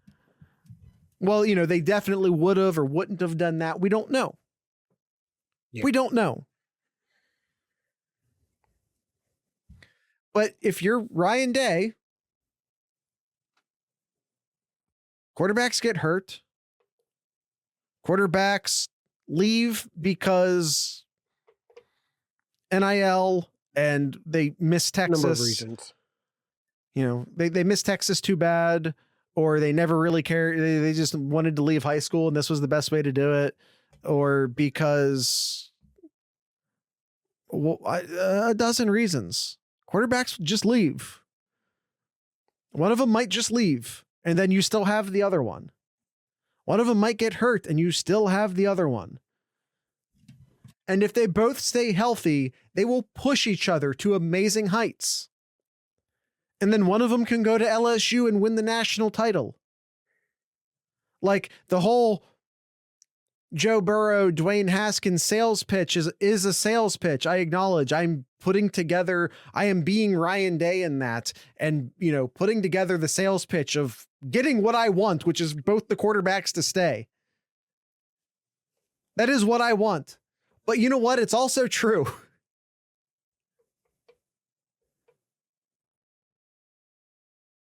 Well, they definitely would have or wouldn't have done that. We don't know. Yeah. We don't know. But if you're Ryan Day, quarterbacks get hurt. Quarterbacks leave because NIL and they miss Texas. Number of reasons. They missed Texas too bad, or they never really cared. They just wanted to leave high school and this was the best way to do it. Or because a dozen reasons. Quarterbacks just leave. One of them might just leave and then you still have the other one. One of them might get hurt and you still have the other one. And if they both stay healthy, they will push each other to amazing heights. And then one of them can go to LSU and win the national title. Like the whole Joe Burrow, Dwayne Haskins sales pitch is a sales pitch. I acknowledge. I'm putting together, I am being Ryan Day in that, and, you know, putting together the sales pitch of getting what I want, which is both the quarterbacks to stay. That is what I want. But you know what? It's also true.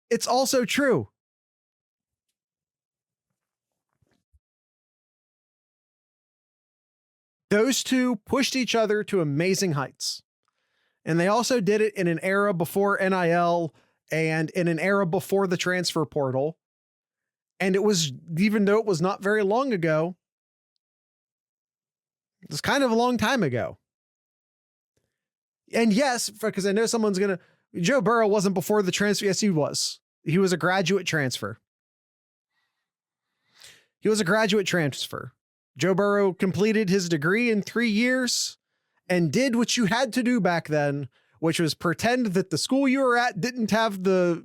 It's also true. Those two pushed each other to amazing heights. And they also did it in an era before NIL and in an era before the transfer portal. And it was, even though it was not very long ago, it's kind of a long time ago. And yes, because I know someone's going to, Joe Burrow wasn't before the transfer. Yes, he was. He was a graduate transfer. He was a graduate transfer. Joe Burrow completed his degree in 3 years and did what you had to do back then, which was pretend that the school you were at didn't have the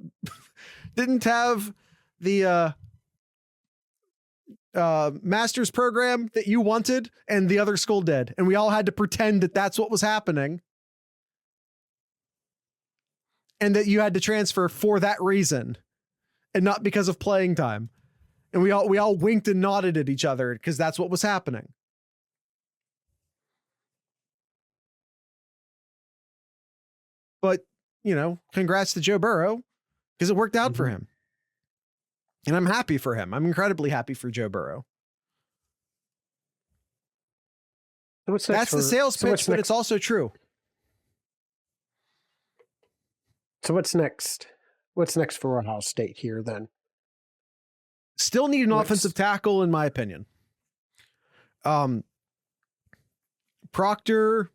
master's program that you wanted, and the other school did. And we all had to pretend that that's what was happening. And that you had to transfer for that reason and not because of playing time. And we all winked and nodded at each other because that's what was happening. But, you know, congrats to Joe Burrow because it worked out for him. And I'm happy for him. I'm incredibly happy for Joe Burrow. So that's the sales pitch, but it's also true. So what's next? What's next for Ohio State here then? Still need an offensive tackle, in my opinion. Proctor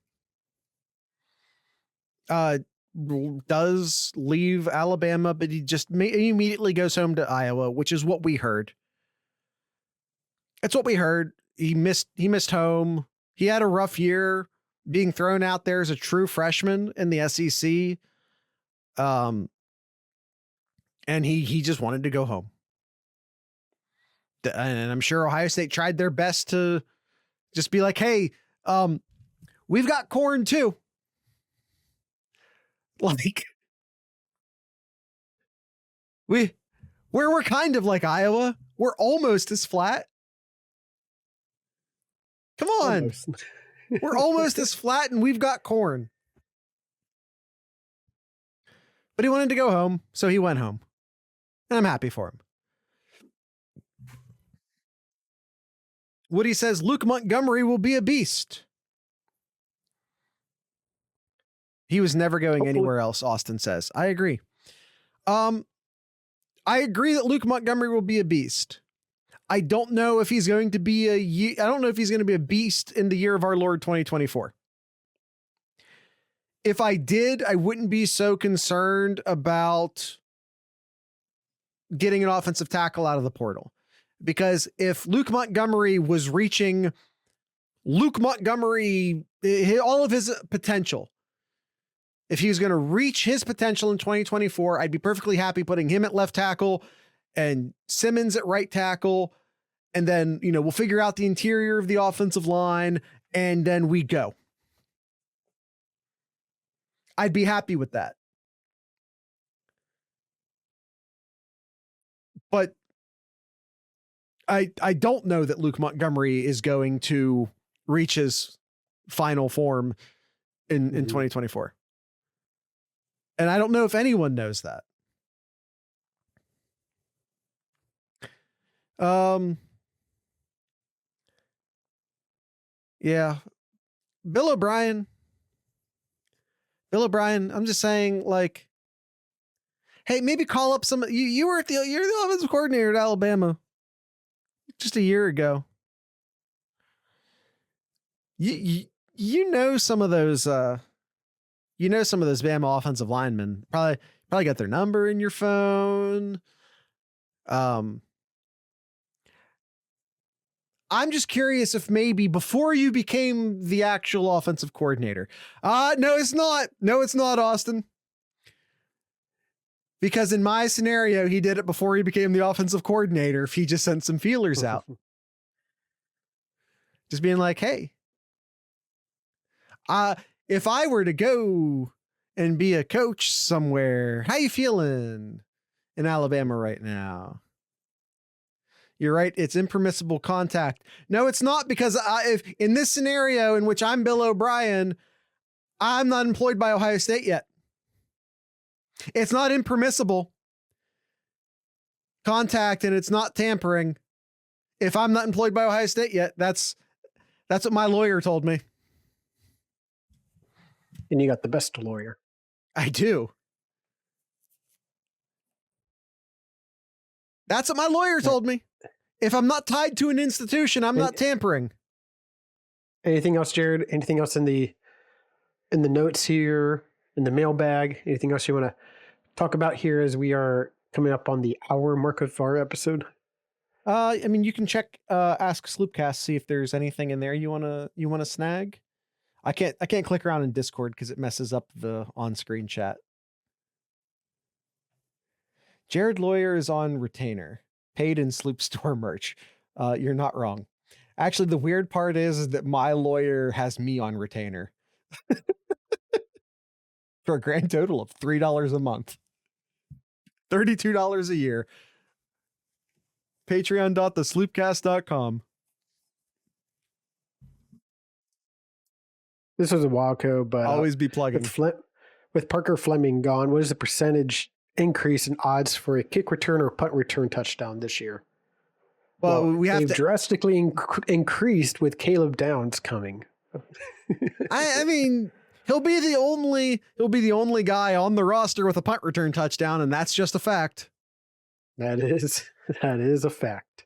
does leave Alabama, but he immediately goes home to Iowa, which is what we heard. It's what we heard. He missed home. He had a rough year being thrown out there as a true freshman in the SEC. And he just wanted to go home. And I'm sure Ohio State tried their best to just be like, hey, we've got corn too. Like, we're kind of like Iowa. We're almost as flat. Come on. Almost. We're almost as flat and we've got corn. But he wanted to go home, so he went home. And I'm happy for him. Woody says Luke Montgomery will be a beast. He was never going anywhere else, Austin says. I agree. I agree that Luke Montgomery will be a beast. I don't know if he's going to be a beast in the year of our Lord 2024. If I did, I wouldn't be so concerned about getting an offensive tackle out of the portal. Because if Luke Montgomery was reaching all of his potential, if he was going to reach his potential in 2024, I'd be perfectly happy putting him at left tackle and Simmons at right tackle. And then, you know, we'll figure out the interior of the offensive line and then we go. I'd be happy with that. But I don't know that Luke Montgomery is going to reach his final form in 2024. And I don't know if anyone knows that. Yeah. Bill O'Brien, I'm just saying, like, hey, maybe call up some, you're the offensive coordinator at Alabama just a year ago. You know some of those Bama offensive linemen. Probably got their number in your phone. I'm just curious if maybe before you became the actual offensive coordinator. No, it's not. No, it's not, Austin. Because in my scenario, he did it before he became the offensive coordinator if he just sent some feelers out. Just being like, hey, if I were to go and be a coach somewhere, how you feeling in Alabama right now? You're right. It's impermissible contact. No, it's not, because if in this scenario in which I'm Bill O'Brien, I'm not employed by Ohio State yet. It's not impermissible contact and it's not tampering if I'm not employed by Ohio State yet. That's what my lawyer told me. And you got the best lawyer. I do. That's what my lawyer told me. If I'm not tied to an institution, I'm not tampering. Anything else, Jared? Anything else in the notes here, in the mailbag? Anything else you want to talk about here as we are coming up on the hour mark of our episode? I mean, you can check Ask Sloopcast, see if there's anything in there you wanna snag. I can't click around in Discord because it messes up the on-screen chat. Jared Lawyer is on retainer, paid in Sloop Store merch. You're not wrong. Actually, the weird part is that my lawyer has me on retainer for a grand total of $3 a month, $32 a year. Patreon.thesloopcast.com. This was a while ago, but Always be plugging. With Parker Fleming gone, what is the percentage increase in odds for a kick return or punt return touchdown this year? Well, we have to drastically increased with Caleb Downs coming. I mean, he'll be the only guy on the roster with a punt return touchdown, and that's just a fact. That is a fact.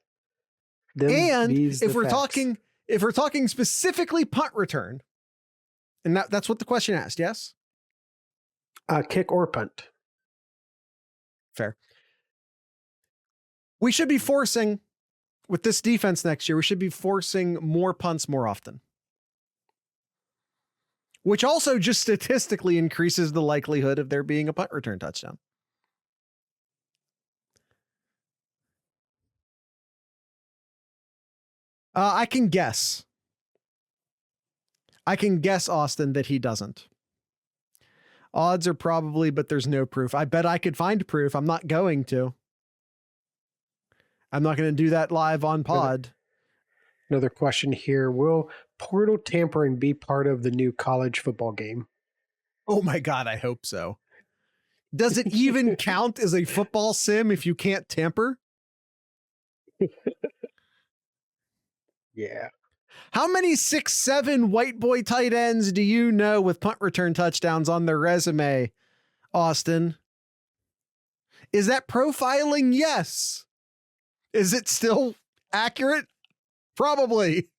And if we're talking specifically punt return, and that's what the question asked, yes? Kick or punt. Fair. We should be forcing, with this defense next year, we should be forcing more punts more often. Which also just statistically increases the likelihood of there being a punt return touchdown. I can guess, Austin, that he doesn't. Odds are probably, but there's no proof. I bet I could find proof. I'm not going to. I'm not going to do that live on pod. Another question here. Will portal tampering be part of the new college football game? Oh my God, I hope so. Does it even count as a football sim if you can't tamper? Yeah. How many 6'7" white boy tight ends do you know with punt return touchdowns on their resume, Austin? Is that profiling? Yes. Is it still accurate? Probably.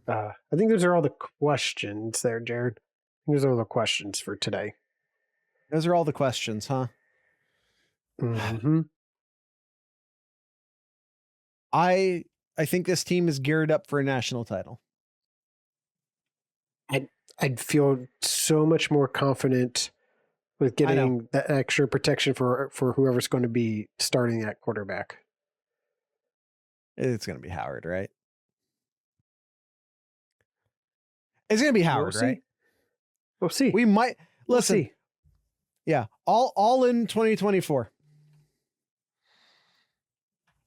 I think those are all the questions there, Jared. Those are all the questions for today. Those are all the questions, huh? Mm-hmm. I think this team is geared up for a national title. I'd feel so much more confident with getting that extra protection for whoever's going to be starting at quarterback. It's going to be Howard, right? It's going to be Howard, right? We'll see. We might listen. Yeah, all in 2024.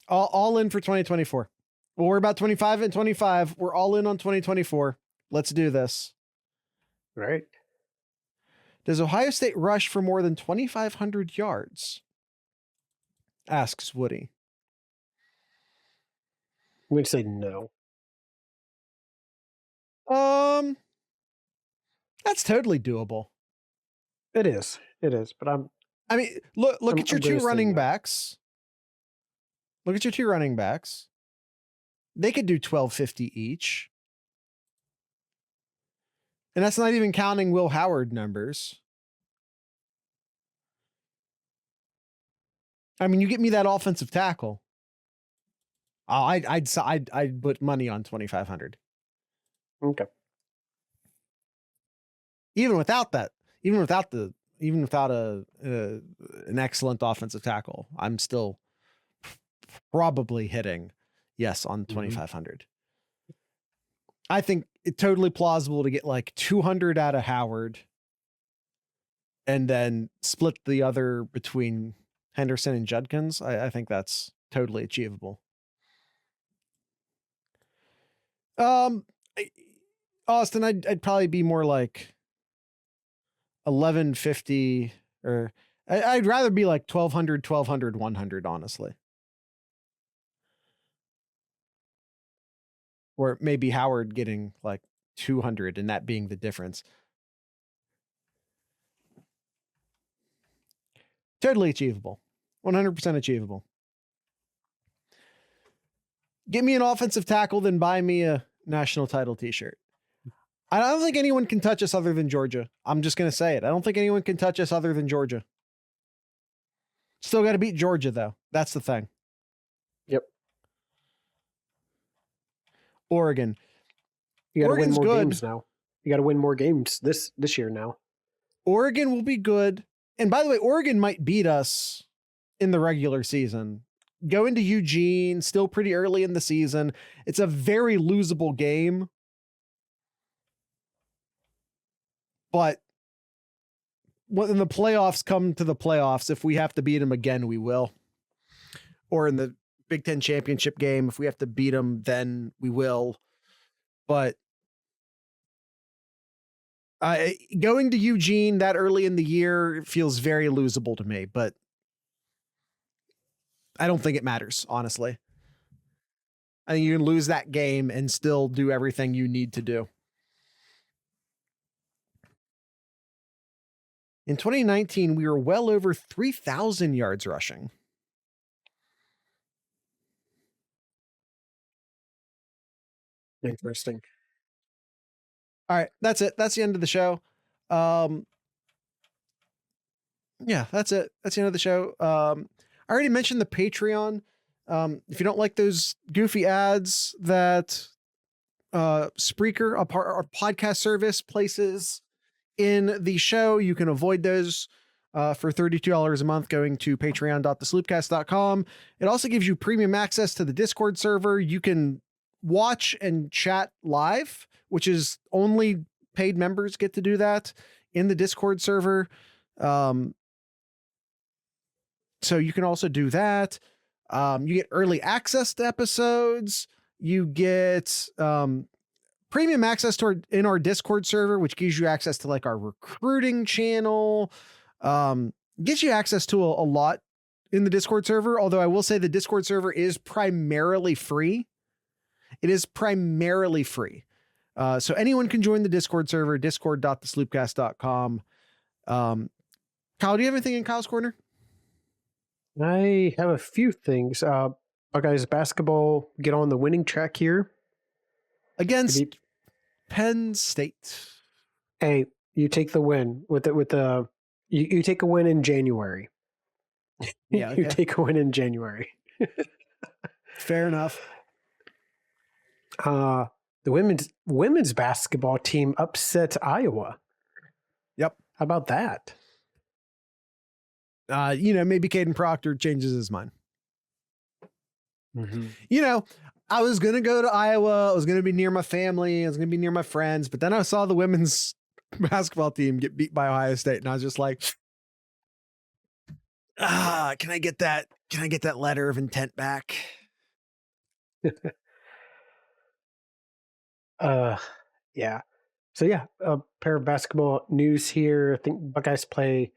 All in for 2024. Well, we're about 25 and 25. We're all in on 2024. Let's do this. Right. Does Ohio State rush for more than 2,500 yards? Asks Woody. I'm going to say no. That's totally doable. It is, but I mean, look at your two running backs. Look at your two running backs. They could do 1,250 each. And that's not even counting Will Howard numbers. I mean, you get me that offensive tackle. Oh, I'd put money on 2,500. Okay. Even without an excellent offensive tackle, I'm still probably hitting yes on 2,500. I think it's totally plausible to get like 200 out of Howard and then split the other between Henderson and Judkins. I think that's totally achievable. Austin, I'd probably be more like 1150, or I'd rather be like 1,200, 100, honestly. Or maybe Howard getting like 200 and that being the difference. Totally achievable. 100% achievable. Get me an offensive tackle, then buy me a national title t-shirt. I don't think anyone can touch us other than Georgia. I'm just going to say it. I don't think anyone can touch us other than Georgia. Still got to beat Georgia, though. That's the thing. Yep. Oregon. You got to win more games now. You got to win more games this year now. Oregon will be good. And by the way, Oregon might beat us in the regular season. Go into Eugene, still pretty early in the season. It's a very losable game. But when the playoffs come to the playoffs, if we have to beat them again, we will. Or in the Big Ten championship game, if we have to beat them, then we will. But going to Eugene that early in the year feels very losable to me, but I don't think it matters, honestly. I think you can lose that game and still do everything you need to do. In 2019, we were well over 3,000 yards rushing. Interesting. All right, that's it. That's the end of the show. Yeah, that's it. That's the end of the show. I already mentioned the Patreon. If you don't like those goofy ads that Spreaker, our podcast service, places in the show, you can avoid those for $32 a month going to patreon.thesloopcast.com. It also gives you premium access to the Discord server. You can watch and chat live, which is only paid members get to do that in the Discord server. So you can also do that. You get early access to episodes. You get premium access to in our Discord server, which gives you access to like our recruiting channel. Gives you access to a lot in the Discord server. Although I will say the Discord server is primarily free. It is primarily free. So anyone can join the Discord server, discord.thesloopcast.com. Kyle, do you have anything in Kyle's Corner? I have a few things. Buckeyes basketball get on the winning track here against Penn State. Hey, you take the win you take a win in January. Yeah, okay. You take a win in January. Fair enough. The women's basketball team upset Iowa. Yep. How about that? Maybe Caden Proctor changes his mind. Mm-hmm. I was going to go to Iowa. I was going to be near my family. I was going to be near my friends. But then I saw the women's basketball team get beat by Ohio State. And I was just like, can I get that? Can I get that letter of intent back? Yeah. So yeah, a pair of basketball news here. I think Buckeyes play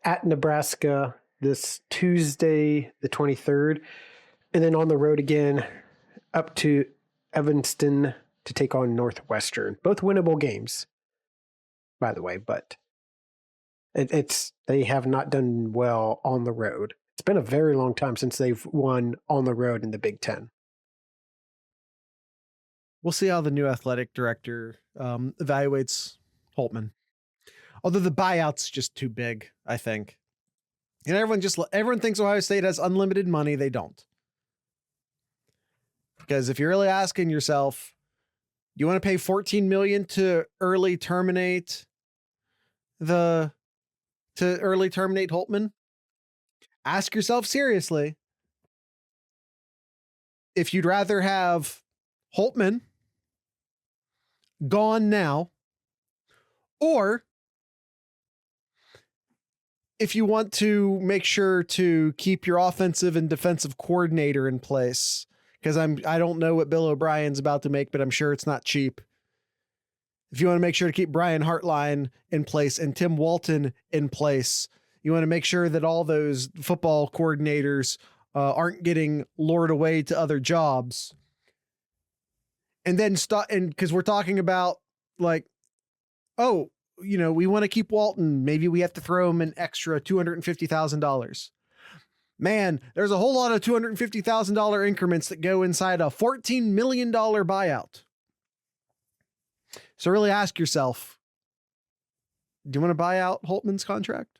at Nebraska this Tuesday, the 23rd, and then on the road again up to Evanston to take on Northwestern. Both winnable games, by the way, but they have not done well on the road. It's been a very long time since they've won on the road in the Big Ten. We'll see how the new athletic director evaluates Holtman. Although the buyout's just too big, I think. And everyone thinks Ohio State has unlimited money. They don't. Because if you're really asking yourself, you want to pay $14 million to early terminate Holtman? ask yourself seriously if you'd rather have Holtman gone now, or if you want to make sure to keep your offensive and defensive coordinator in place, because I don't know what Bill O'Brien's about to make, but I'm sure it's not cheap. If you want to make sure to keep Brian Hartline in place and Tim Walton in place, you want to make sure that all those football coordinators aren't getting lured away to other jobs. And then because we're talking about like, oh, we want to keep Walton. Maybe we have to throw him an extra $250,000. Man, there's a whole lot of $250,000 increments that go inside a $14 million buyout. So really ask yourself, do you want to buy out Holtman's contract?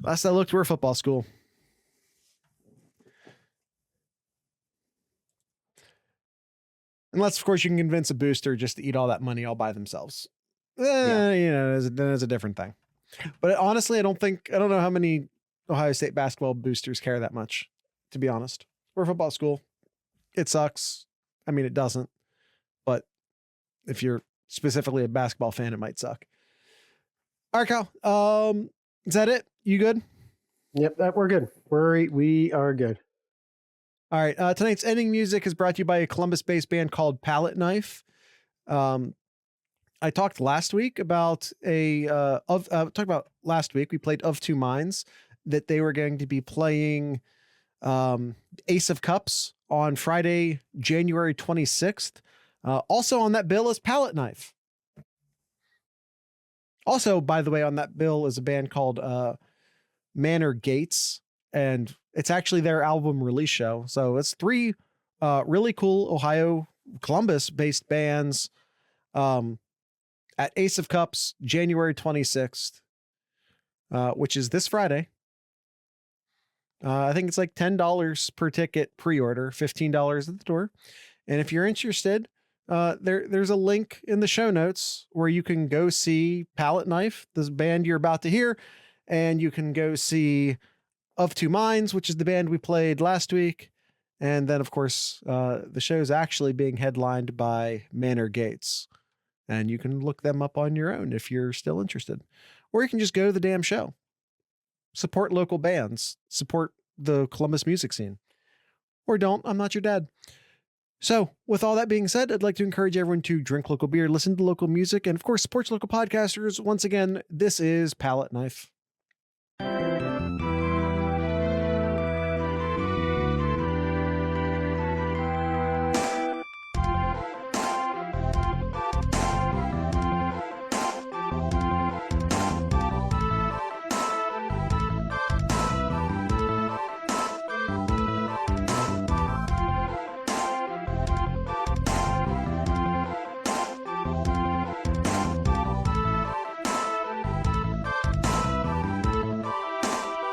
Last I looked, we're a football school. Unless, of course, you can convince a booster just to eat all that money all by themselves. Then it's a different thing. But honestly, I don't know how many Ohio State basketball boosters care that much, to be honest. We're a football school. It sucks. I mean, it doesn't. But if you're specifically a basketball fan, it might suck. All right, Kyle. Is that it? You good? Yep, we're good. We are good. All right. Tonight's ending music is brought to you by a Columbus-based band called Palette Knife. I talked last week about we played Of Two Minds, that they were going to be playing Ace of Cups on Friday, January 26th. Also on that bill is Palette Knife. Also, by the way, on that bill is a band called Manor Gates, and it's actually their album release show. So it's three really cool Ohio Columbus-based bands at Ace of Cups, January 26th, which is this Friday. I think it's like $10 per ticket pre-order, $15 at the door. And if you're interested, there's a link in the show notes where you can go see Palette Knife, this band you're about to hear, and you can go see Of Two Minds, which is the band we played last week. And then, of course, the show is actually being headlined by Manor Gates. And you can look them up on your own if you're still interested. Or you can just go to the damn show. Support local bands. Support the Columbus music scene. Or don't. I'm not your dad. So, with all that being said, I'd like to encourage everyone to drink local beer, listen to local music, and of course, support local podcasters. Once again, this is Palette Knife.